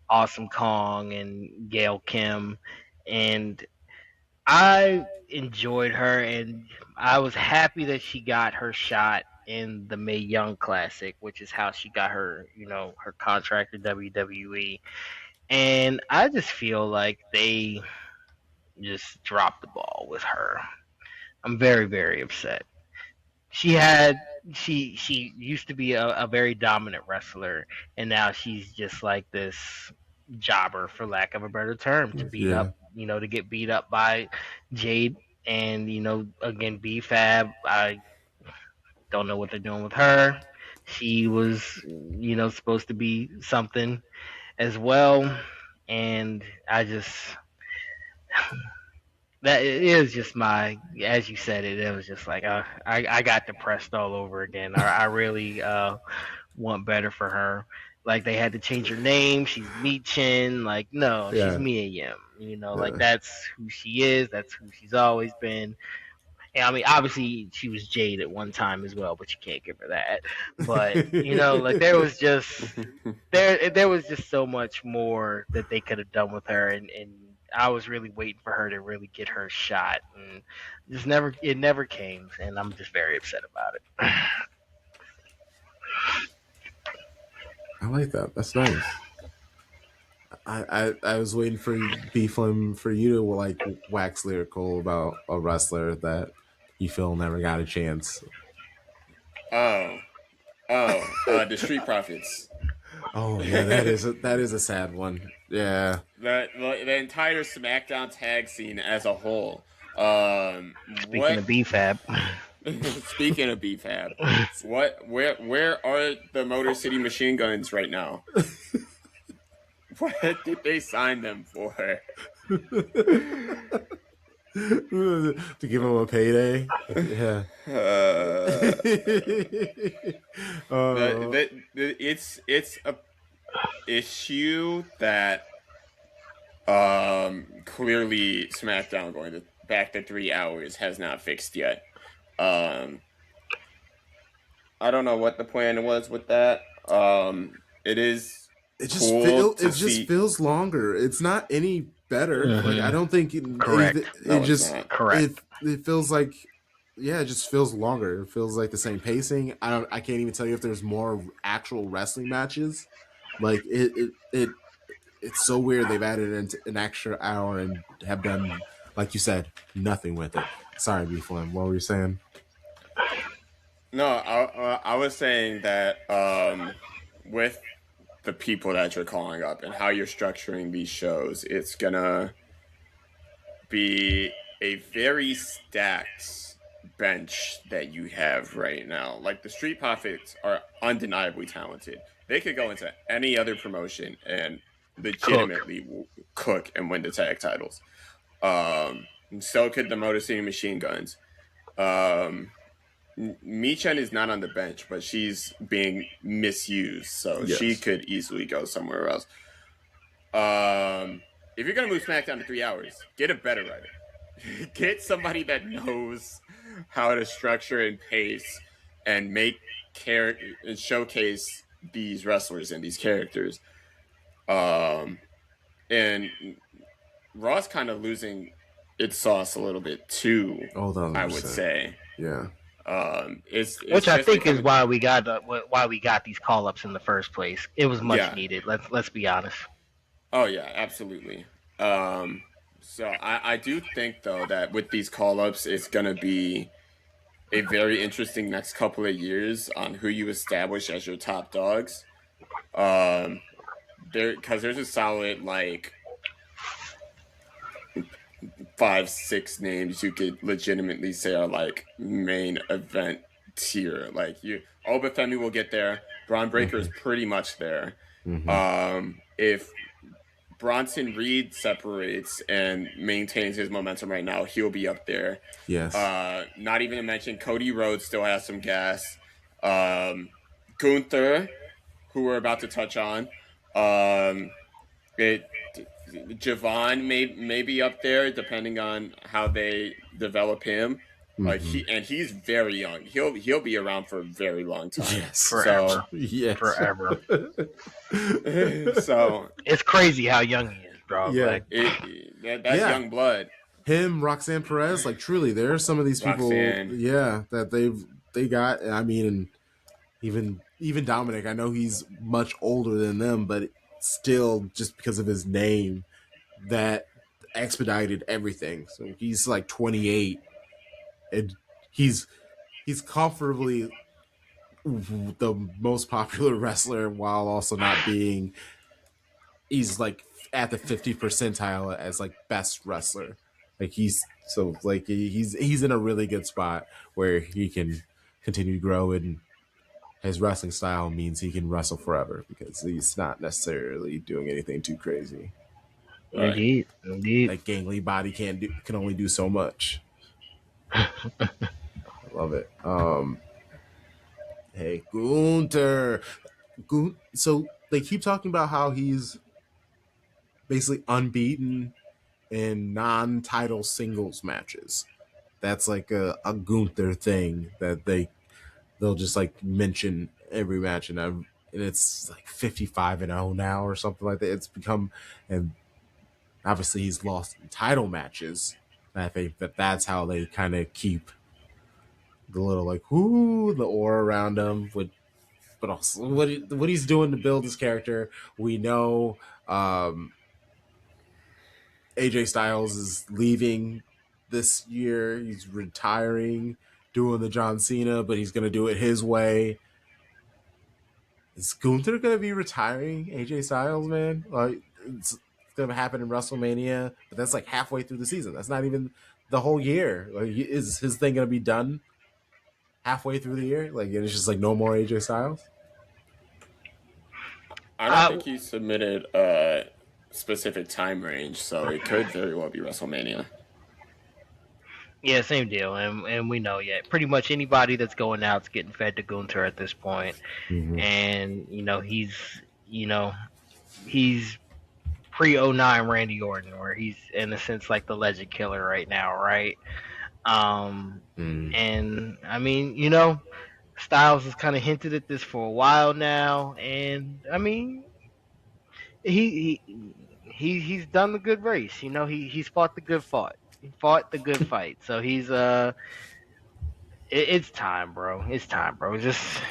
Awesome Kong and Gail Kim, and I enjoyed her, and I was happy that she got her shot in the Mae Young Classic, which is how she got her, her contract with WWE. And I just feel like they just dropped the ball with her. I'm very, very upset. She used to be a very dominant wrestler, and now she's just like this jobber, for lack of a better term, to beat up, to get beat up by Jade and again BFAB. I don't know what they're doing with her. She was supposed to be something as well, and I just that it is just as you said it was just like I got depressed all over again. I really want better for her. Like they had to change her name. She's Michin. Like no, she's Mia Yim. Like that's who she is. That's who she's always been. And I mean, obviously she was Jade at one time as well, but you can't give her that. But like there was just so much more that they could have done with her, and I was really waiting for her to really get her shot, and it never came, and I'm just very upset about it. I like that. That's nice. I was waiting for B-Flim for you to like wax lyrical about a wrestler that you feel never got a chance. The Street Profits. Oh yeah, that is a sad one. Yeah, the entire SmackDown tag scene as a whole. Speaking of BFAB. Speaking of BFAB, where are the Motor City Machine Guns right now? What did they sign them for? To give him a payday. Yeah. It's a issue that clearly SmackDown going back to 3 hours has not fixed yet. I don't know what the plan was with that. It is just feels longer. It's not any better. Mm-hmm. Like, I don't think Correct. it feels like, it just feels longer. It feels like the same pacing. I can't even tell you if there's more actual wrestling matches. Like, it's so weird they've added an extra hour and have done, like you said, nothing with it. Sorry, B-Flim, what were you saying? No, I was saying that with the people that you're calling up and how you're structuring these shows, it's gonna be a very stacked bench that you have right now. Like, the Street Profits are undeniably talented. They could go into any other promotion and legitimately cook and win the tag titles. So could the Motor City Machine Guns. Michan is not on the bench, but she's being misused, so she could easily go somewhere else. If you're gonna move SmackDown to 3 hours, get a better writer. Get somebody that knows how to structure and pace and make and showcase these wrestlers and these characters. And Raw's kind of losing its sauce a little bit too. I would say, yeah. Which I think is why we got these call ups in the first place. It was much needed. Let's be honest. Oh yeah, absolutely. So I do think though that with these call ups, it's gonna be a very interesting next couple of years on who you establish as your top dogs. Because there's a solid 5-6 names you could legitimately say are like main event tier. Like, Obafemi will get there. Braun Breaker is pretty much there. If Bronson Reed separates and maintains his momentum right now, he'll be up there. Yes. Not even to mention Cody Rhodes still has some gas. Gunther, who we're about to touch on. Javon may be up there depending on how they develop him. He's very young. He'll be around for a very long time. Yes, forever. Forever. So it's crazy how young he is, bro. Yeah, that's young blood. Him, Roxanne Perez, like, truly, there are some of these people, that they got. I mean, and even Dominic, I know he's much older than them, but still, just because of his name, that expedited everything. So he's like 28, and he's comfortably the most popular wrestler while also not being. He's like at the 50th percentile as like best wrestler. Like, he's in a really good spot where he can continue to grow, and his wrestling style means he can wrestle forever because he's not necessarily doing anything too crazy. Indeed. Like, gangly body can only do so much. I love it. Hey, Gunther. So they keep talking about how he's basically unbeaten in non-title singles matches. That's like a Gunther thing that they'll just like mention every match, and it's like 55-0 now or something like that. It's become, and obviously he's lost in title matches. And I think that's how they kind of keep the little the aura around him. But also what he's doing to build his character. We know AJ Styles is leaving this year. He's retiring, doing the John Cena, but he's going to do it his way. Is Gunther going to be retiring AJ Styles, man? It's going to happen in WrestleMania, but that's like halfway through the season. That's not even the whole year. Is his thing going to be done halfway through the year? Like, it's just like no more AJ Styles? I don't think he submitted a specific time range, so it could very well be WrestleMania. Yeah, same deal, and we know pretty much anybody that's going out's getting fed to Gunther at this point. And he's pre 09 Randy Orton, where he's in a sense like the legend killer right now, right? And I mean, Styles has kind of hinted at this for a while now, and I mean, he's done the good race. He's fought the good fight. He fought the good fight. So it's time, bro. It's time, bro. Just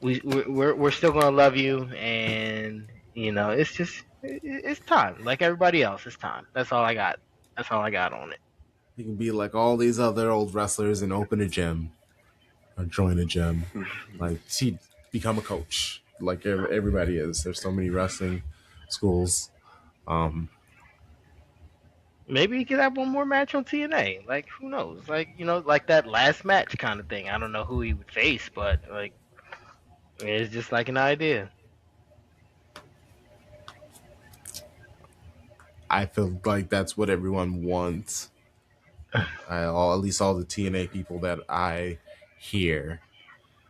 we're still gonna love you, and it's time. Like everybody else, it's time. That's all I got. That's all I got on it. He can be like all these other old wrestlers and open a gym or join a gym. Like he become a coach, like everybody is. There's so many wrestling schools. Maybe he could have one more match on TNA. Like who knows? Like like that last match kind of thing. I don't know who he would face, but like it's just like an idea. I feel like that's what everyone wants. At least all the TNA people that I hear,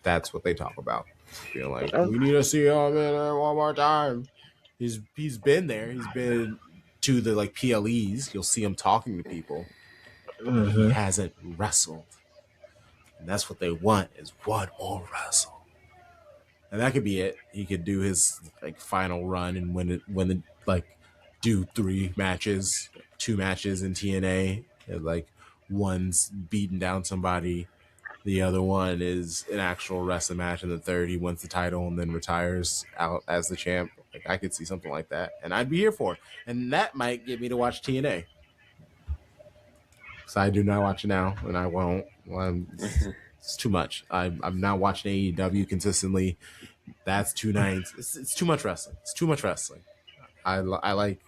that's what they talk about. Feel like we need to see him in one more time. He's been there. He's been to the like PLEs. You'll see him talking to people. But he hasn't wrestled, and that's what they want is one more wrestle. And that could be it. He could do his like final run and win like do 3 matches, 2 matches in TNA. And, like one's beating down somebody, the other one is an actual wrestling match, and the third he wins the title and then retires out as the champ. Like I could see something like that, and I'd be here for it. And that might get me to watch TNA. So I do not watch it now, and I won't. It's too much. I'm not watching AEW consistently. That's 2 nights. It's too much wrestling. It's too much wrestling. I like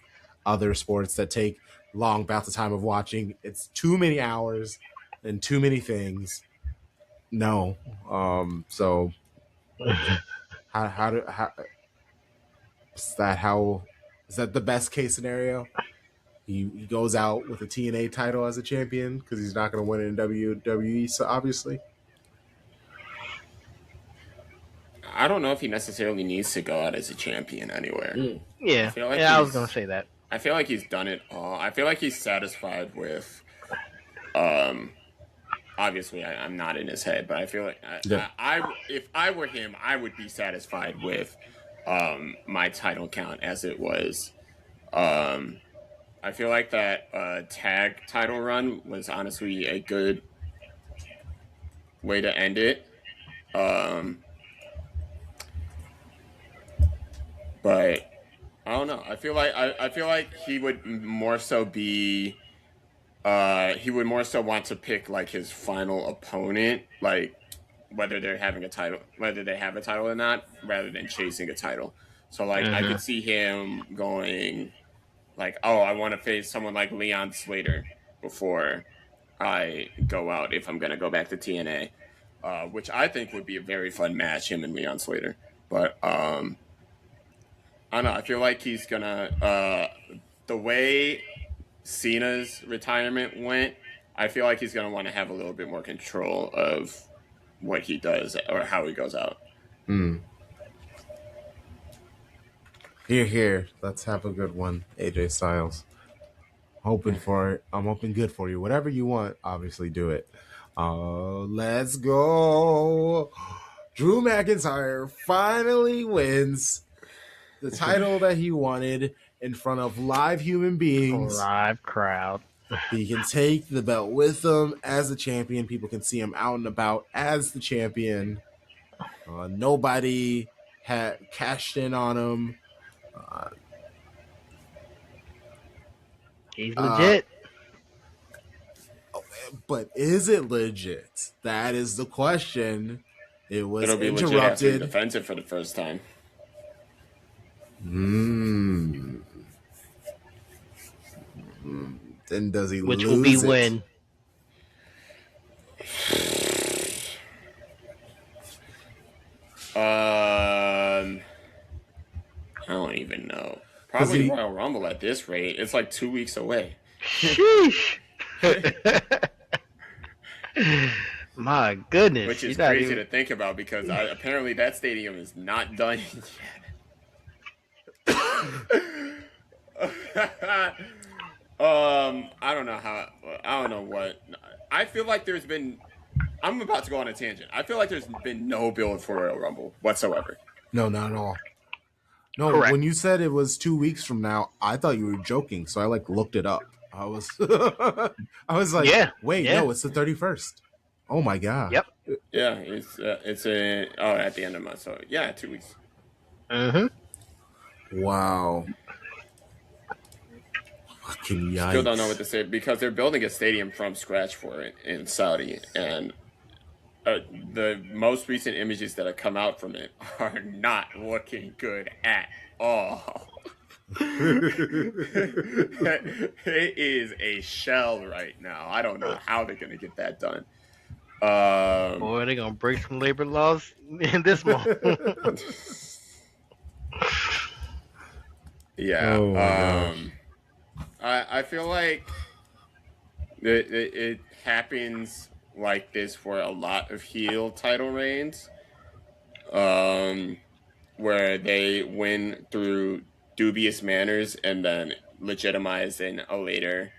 other sports that take long bouts of time of watching. It's too many hours and too many things. No. So how is that the best case scenario? He goes out with a TNA title as a champion because he's not going to win it in WWE. So obviously, I don't know if he necessarily needs to go out as a champion anywhere. Yeah, I was going to say that. I feel like he's done it all. I feel like he's satisfied with. Obviously, I'm not in his head, but I feel like if I were him, I would be satisfied with my title count as it was. I feel like that tag title run was honestly a good way to end it. But I don't know. I feel like he would more so be. He would more so want to pick like his final opponent, like whether they have a title or not, rather than chasing a title. So like I could see him going like, oh, I want to face someone like Leon Slater before I go out if I'm gonna go back to TNA, which I think would be a very fun match, him and Leon Slater. But I don't know. I feel like he's gonna the way Cena's retirement went, I feel like he's going to want to have a little bit more control of what he does or how he goes out. Here. Let's have a good one, AJ Styles. Hoping for it. I'm hoping good for you. Whatever you want, obviously do it. Let's go. Drew McIntyre finally wins the title that he wanted in front of live human beings. Live crowd. He can take the belt with him as the champion. People can see him out and about as the champion. Nobody had cashed in on him. He's legit. But is it legit? That is the question. It'll be interrupted. Legit after he defends it for the first time. Then does he Which lose will be it? when? don't even know. Probably Royal Rumble at this rate. It's like 2 weeks away. Sheesh. My goodness. Which is crazy to think about because apparently that stadium is not done yet. I don't know what. I feel like I'm about to go on a tangent. I feel like there's been no build for Royal Rumble whatsoever. No, not at all. No, Correct. When you said it was 2 weeks from now, I thought you were joking, so I looked it up. I was like, no, it's the 31st. Oh my god. Yep. Yeah, it's at the end of the month. So yeah, 2 weeks. Wow. Fucking yikes. Still don't know what to say because they're building a stadium from scratch for it in Saudi, and the most recent images that have come out from it are not looking good at all. It is a shell right now. I don't know how they're going to get that done. Boy, they're going to break some labor laws in this month. Yeah. Oh, I feel like it happens like this for a lot of heel title reigns, where they win through dubious manners and then legitimize in a later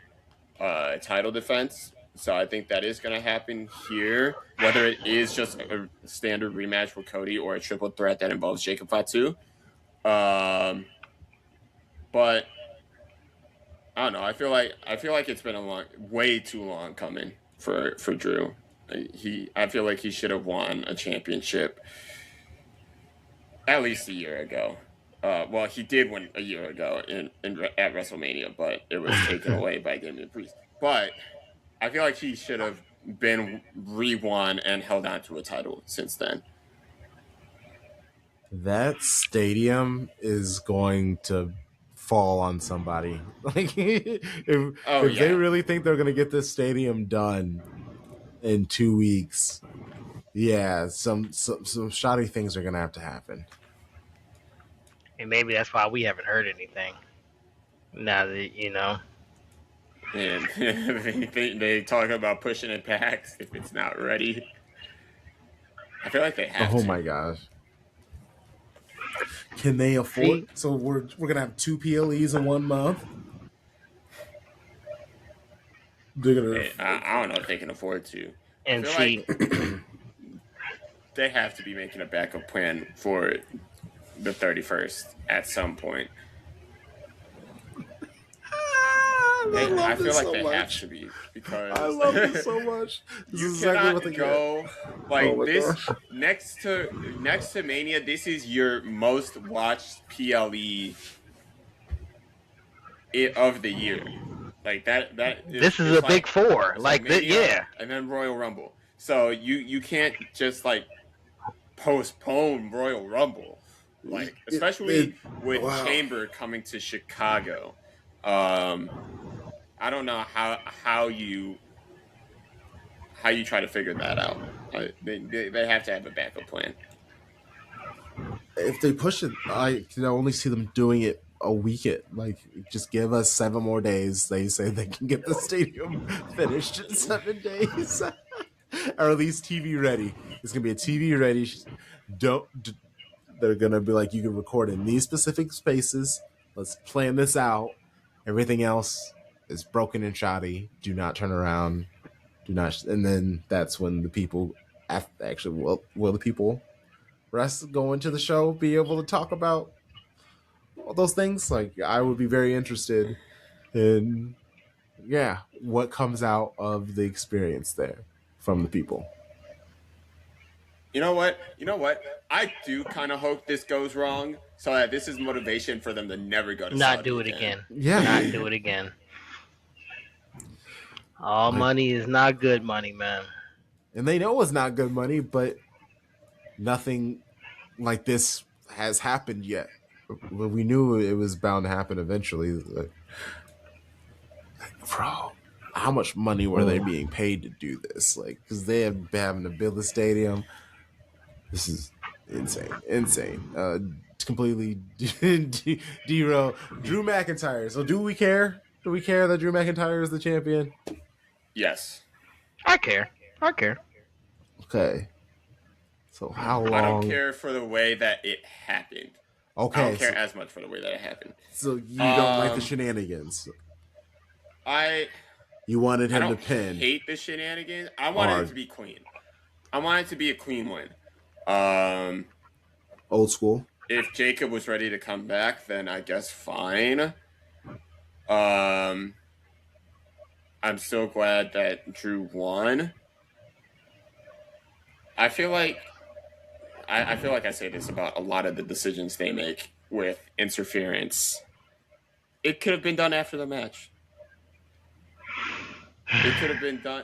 title defense. So I think that is going to happen here, whether it is just a standard rematch with Cody or a triple threat that involves Jacob Fatu. But I don't know. I feel like it's been way too long coming for Drew. I feel like he should have won a championship at least a year ago. Well, he did win a year ago at WrestleMania, but it was taken away by Damian Priest. But I feel like he should have been re-won and held on to a title since then. That stadium is going to fall on somebody. If they really think they're going to get this stadium done in 2 weeks, yeah, some shoddy things are going to have to happen. And maybe that's why we haven't heard anything. Now that, you know. And they talk about pushing it back if it's not ready. I feel like they have to. Oh my gosh. Can they afford? So we're gonna have 2 PLEs in 1 month. I don't know if they can afford to. And I feel like they have to be making a backup plan for the 31st at some point. I feel like they have to be because I love this so much. This you is exactly what cannot they go like this next to Mania. This is your most watched PLE of the year. Like that. This is a big four. Like Mania, yeah. And then Royal Rumble. So you can't just like postpone Royal Rumble, like especially with Chamber coming to Chicago. I don't know how you try to figure that out. They have to have a backup plan. If they push it, I can only see them doing it a week. Just give us 7 more days. They say they can get the stadium finished in 7 days, or at least TV ready. It's gonna be a TV ready. They're gonna be like, you can record in these specific spaces. Let's plan this out. Everything else is broken and shoddy. Do not turn around. Do not. And then that's when the people will the people rest go into the show be able to talk about all those things. Like, I would be very interested in what comes out of the experience there from the people. You know what? I do kind of hope this goes wrong, so that this is motivation for them to never go to not Saudi do it again. Yeah, not do it again. All money is not good money, man. And they know it's not good money, but nothing like this has happened yet. But we knew it was bound to happen eventually. Like, bro, how much money were they being paid to do this? Like, because they have been having to build a stadium. This is insane. completely derail Drew McIntyre. So do we care? Do we care that Drew McIntyre is the champion? Yes. I care. I care. Okay. So how I don't long? care for the way that it happened. I don't Okay, care as much for the way that it happened. so you don't like the Um, shenanigans. I You wanted I him to don't pin hate the shenanigans. I wanted it to hard, be clean. I wanted it to be a clean win. Um, old school. if Jacob was ready to come back, then I guess fine. Um, I'm so glad that Drew won. I feel like I feel like I say this about a lot of the decisions they make with interference. It could have been done after the match. It could have been done.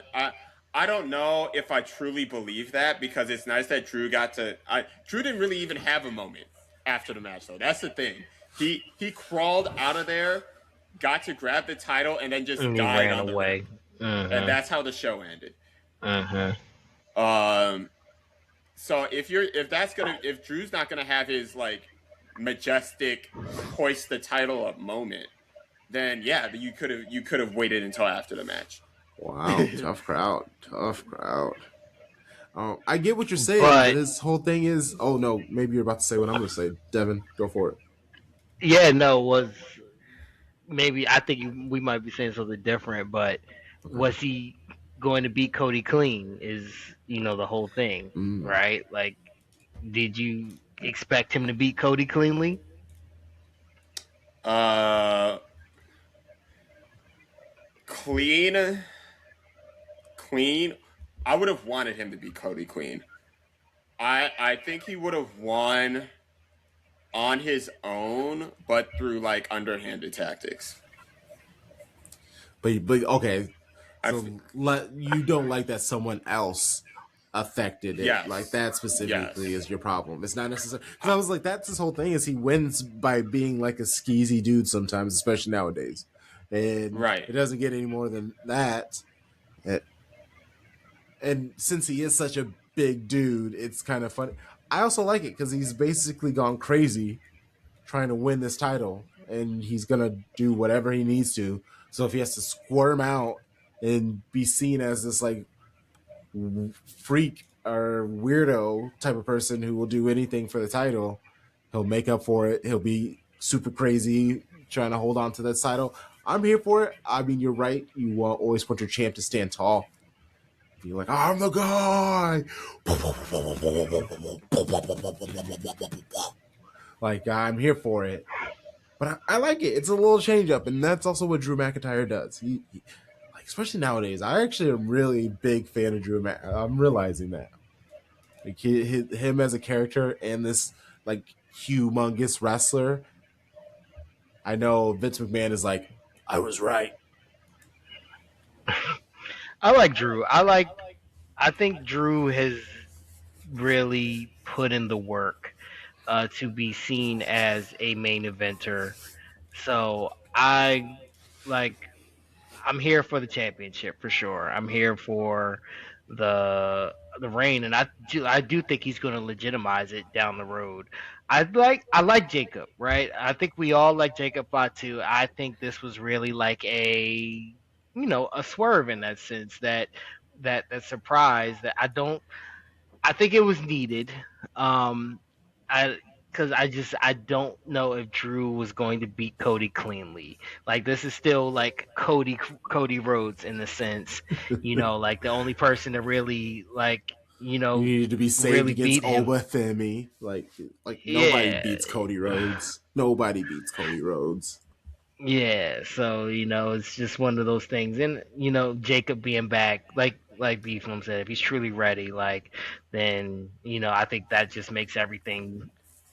I don't know if I truly believe that because it's nice that Drew got to. Drew didn't really even have a moment after the match though. That's the thing. He crawled out of there, got to grab the title, and then just And he died ran on the away. ring, and that's how the show ended. Mm-hmm. So if Drew's not gonna have his like majestic hoist the title up moment, then yeah, you could have waited until after the match. Wow, tough crowd, tough crowd. I get what you're saying, but But his whole thing is, oh no, maybe you're about to say what I'm going to say. Devin, go for it. yeah, no, was maybe I think we might be saying something different, but Okay. was he going to beat Cody clean? Is the whole thing, right? Like, did you expect him to beat Cody cleanly? Uh, clean, clean. I would have wanted him to be Cody Clean. I think he would have won on his own, but through like underhanded tactics. But okay, I so you don't like that someone else affected it, like yes, that specifically yes, is your problem. It's not necessary because I was like, that's his whole thing is he wins by being like a skeezy dude sometimes, especially nowadays, and right. it doesn't get any more than that. And since he is such a big dude, it's kind of funny. I also like it because he's basically gone crazy trying to win this title, and he's gonna do whatever he needs to. So if he has to squirm out and be seen as this like freak or weirdo type of person who will do anything for the title, he'll make up for it. He'll be super crazy trying to hold on to that title. I'm here for it. I mean, you're right. You always want your champ to stand tall. Be like, I'm the guy. Like, I'm here for it. But I like it. It's a little change up, and that's also what Drew McIntyre does. Like, especially nowadays, I actually am really big fan of Drew. I'm realizing that, like, him as a character and this like humongous wrestler. I know Vince McMahon is like, I was right. I like Drew. I think Drew has really put in the work to be seen as a main eventer. So like I'm here for the championship for sure. I'm here for the reign, and I do think he's going to legitimize it down the road. I like Jacob, right? I think we all like Jacob Fatu. I think this was really like a swerve in that sense that surprise that I think it was needed. I because I don't know if Drew was going to beat Cody cleanly. Like this is still like Cody Rhodes in the sense, like the only person to really You needed to be saved really against beat him. Oba Themi. Like nobody Yeah, beats Cody Rhodes. Nobody beats Cody Rhodes. yeah. So it's just one of those things, and Jacob being back, like Beeflam said, if he's truly ready, then I think that just makes everything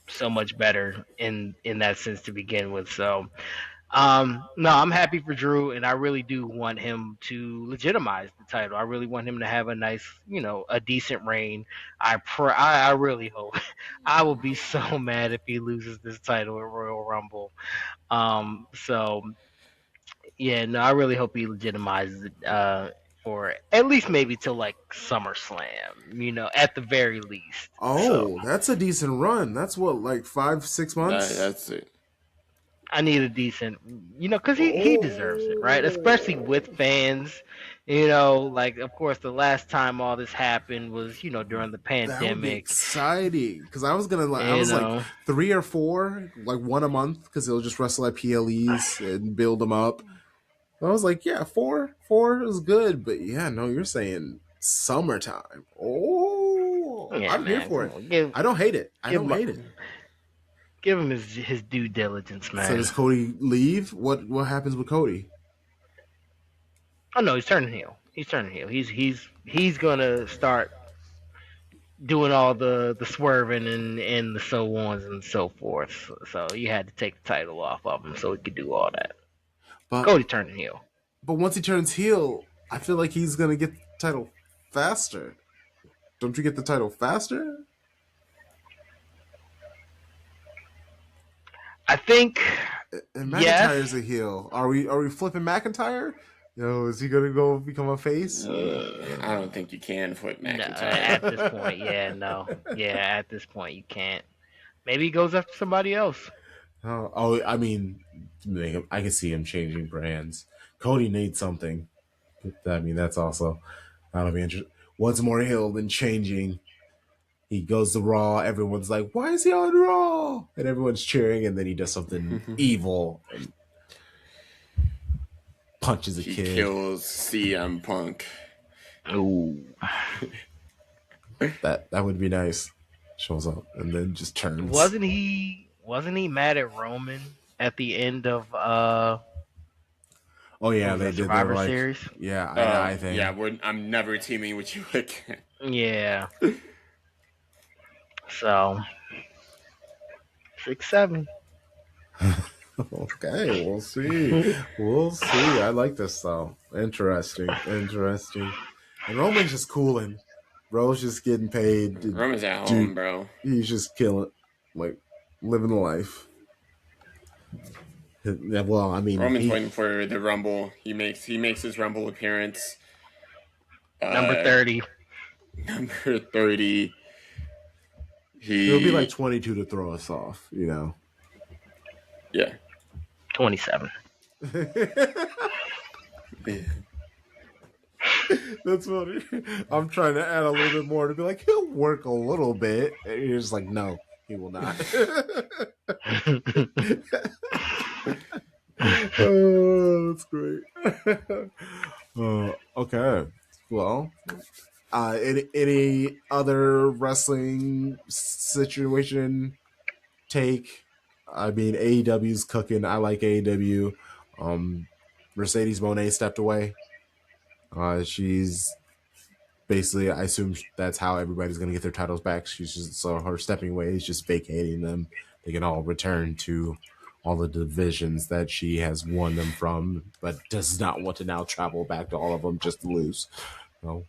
so much better in that sense to begin with. So no, I'm happy for Drew, and I really do want him to legitimize the title. I really want him to have a nice, a decent reign. I really hope. I will be so mad if he loses this title at Royal Rumble. So yeah, no, I really hope he legitimizes it or at least maybe till like SummerSlam, at the very least. Oh, that's a decent run. That's what, like 5-6 months? That's it. I need a decent, because he deserves it, right? Especially with fans. Like, of course, the last time all this happened was, during the That would be pandemic. exciting because I was gonna I was like 3 or 4, like one a month, because they'll just wrestle at PLEs and build them up. I was like, yeah, four is good, but yeah, no, you're saying summertime. Oh, Yeah, I'm here for it. I don't hate it. I don't hate it. Give him his due diligence, man. So does Cody leave? What happens with Cody? Oh no, he's turning heel. He's gonna start doing all the swerving and the so ons and so forth. So you had to take the title off of him so he could do all that. But Cody turning heel. But once he turns heel, I feel like he's gonna get the title faster. Don't you get the title faster? I think. And McIntyre's a heel. Are we flipping McIntyre? Is he gonna go become a face? I don't think you can flip McIntyre. No, at this point. Yeah, at this point you can't. Maybe he goes after somebody else. Oh, I mean, I can see him changing brands. Cody needs something. I mean, that's also that'll be interesting. What's more heel than changing? He goes to Raw. Everyone's like, "Why is he on Raw?" And everyone's cheering, and then he does something evil and punches a kid. He kills CM Punk. Ooh, that would be nice. Shows up and then just turns. Wasn't he mad at Roman at the end of Oh yeah, they did Survivor that, Series. Yeah, I think. Yeah, I'm never teaming with you again. Yeah. So 6-7. Okay, we'll see. I like this though. Interesting. And Roman's just cooling. Bro's just getting paid. Roman's at home, bro. He's just killing, like living the life. Well, I mean, Roman's waiting for the Rumble. He makes his Rumble appearance. Number 30. Number 30. It'll be like 22 to throw us off, Yeah. 27. Yeah. That's funny. I'm trying to add a little bit more to be like, he'll work a little bit. And you're just like, no, he will not. Oh, that's great. Okay. Well, any other wrestling situation take? I mean, AEW's cooking. I like AEW. Mercedes Moné stepped away. She's basically, I assume that's how everybody's going to get their titles back. So her stepping away is just vacating them. They can all return to all the divisions that she has won them from, but does not want to now travel back to all of them just to lose.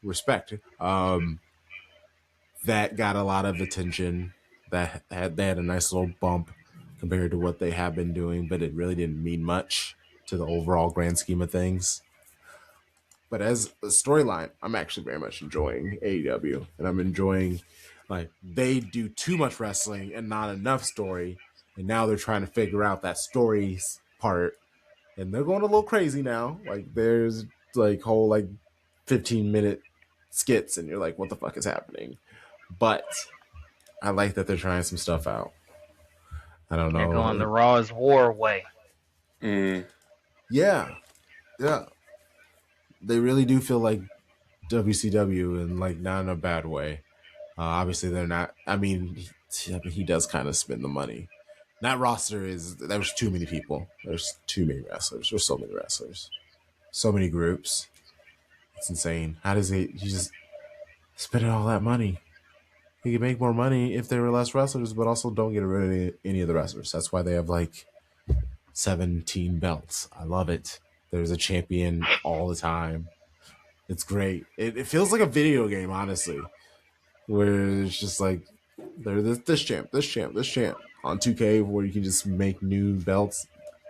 Respect. That got a lot of attention. They had a nice little bump compared to what they have been doing, but it really didn't mean much to the overall grand scheme of things. But as a storyline, I'm actually very much enjoying AEW, and I'm enjoying, like, they do too much wrestling and not enough story, and now they're trying to figure out that story part, and they're going a little crazy now. Like, there's like whole 15-minute skits, and you're like, what the fuck is happening? But I like that they're trying some stuff out. I don't know. They're going the Raw is War way. Yeah. They really do feel like WCW, and not in a bad way. Obviously, they're not. I mean, he does kind of spend the money. That roster there's too many people. There's too many wrestlers. There's so many wrestlers, so many groups. It's insane. How does he just spend all that money? He could make more money if there were less wrestlers, but also don't get rid of any of the wrestlers. That's why they have 17 belts. I love it. There's a champion all the time. It's great. It feels like a video game, honestly, where it's just like there's this champ on 2K, where you can just make new belts.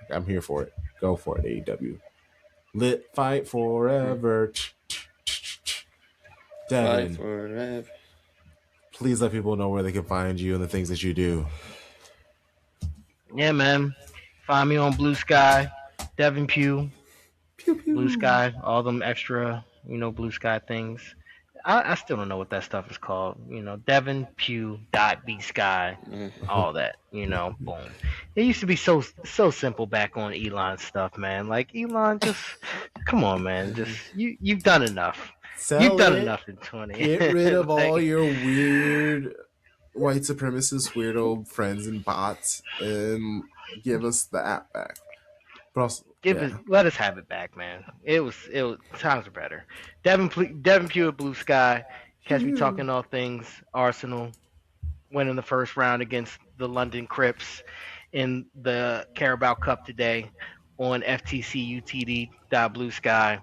I'm here for it. Go for it, AEW. Lit fight forever. Devin, Fight forever. please let people know where they can find you and the things that you do. Yeah, man. Find me on Blue Sky, Devin Pugh, Pew pew. Blue Sky, all them extra, Blue Sky things. I still don't know what that stuff is called. Devin Pugh .B Sky, all that. Boom. It used to be so simple back on Elon's stuff, man. Like Elon, just come on, man. Just you've done enough. You've done enough in 20. Get rid of Like, all your weird white supremacist weirdo friends and bots and give us the app back. But also, let us have it back, man. It was times are better. Devin Pugh at Blue Sky. Catch me talking all things Arsenal, winning the first round against the London Crips in the Carabao Cup today on FTCUTD.Blue Sky.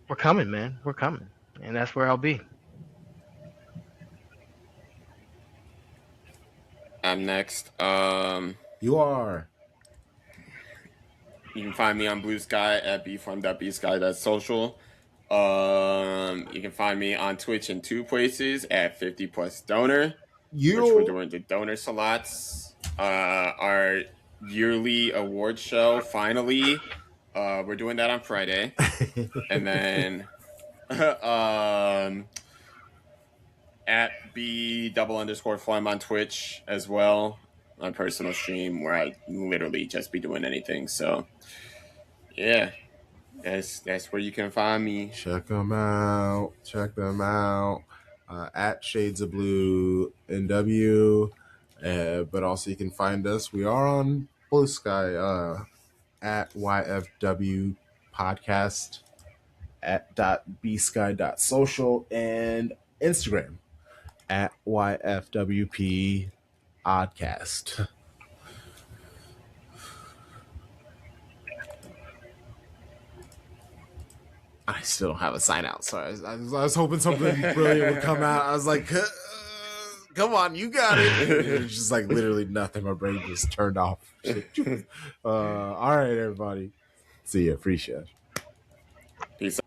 We're coming, man. We're coming, and that's where I'll be. I'm next. You are. You can find me on Blue Sky at bfarm.bsky. That's social. You can find me on Twitch in two places at 50 plus donor, which we're doing the donor slots. Our yearly award show, finally. We're doing that on Friday. And then at B__Flame on Twitch as well. My personal stream where I literally just be doing anything. So yeah, that's where you can find me. Check them out. At Shades of Blue NW. But also you can find us. We are on Blue Sky at YFW podcast at .bsky.social and Instagram at YFWP Oddcast. I still don't have a sign out. Sorry, I was hoping something brilliant would come out. I was like, come on, you got it. It's just like literally nothing. My brain just turned off. All right, everybody. See ya. Appreciate it. Peace.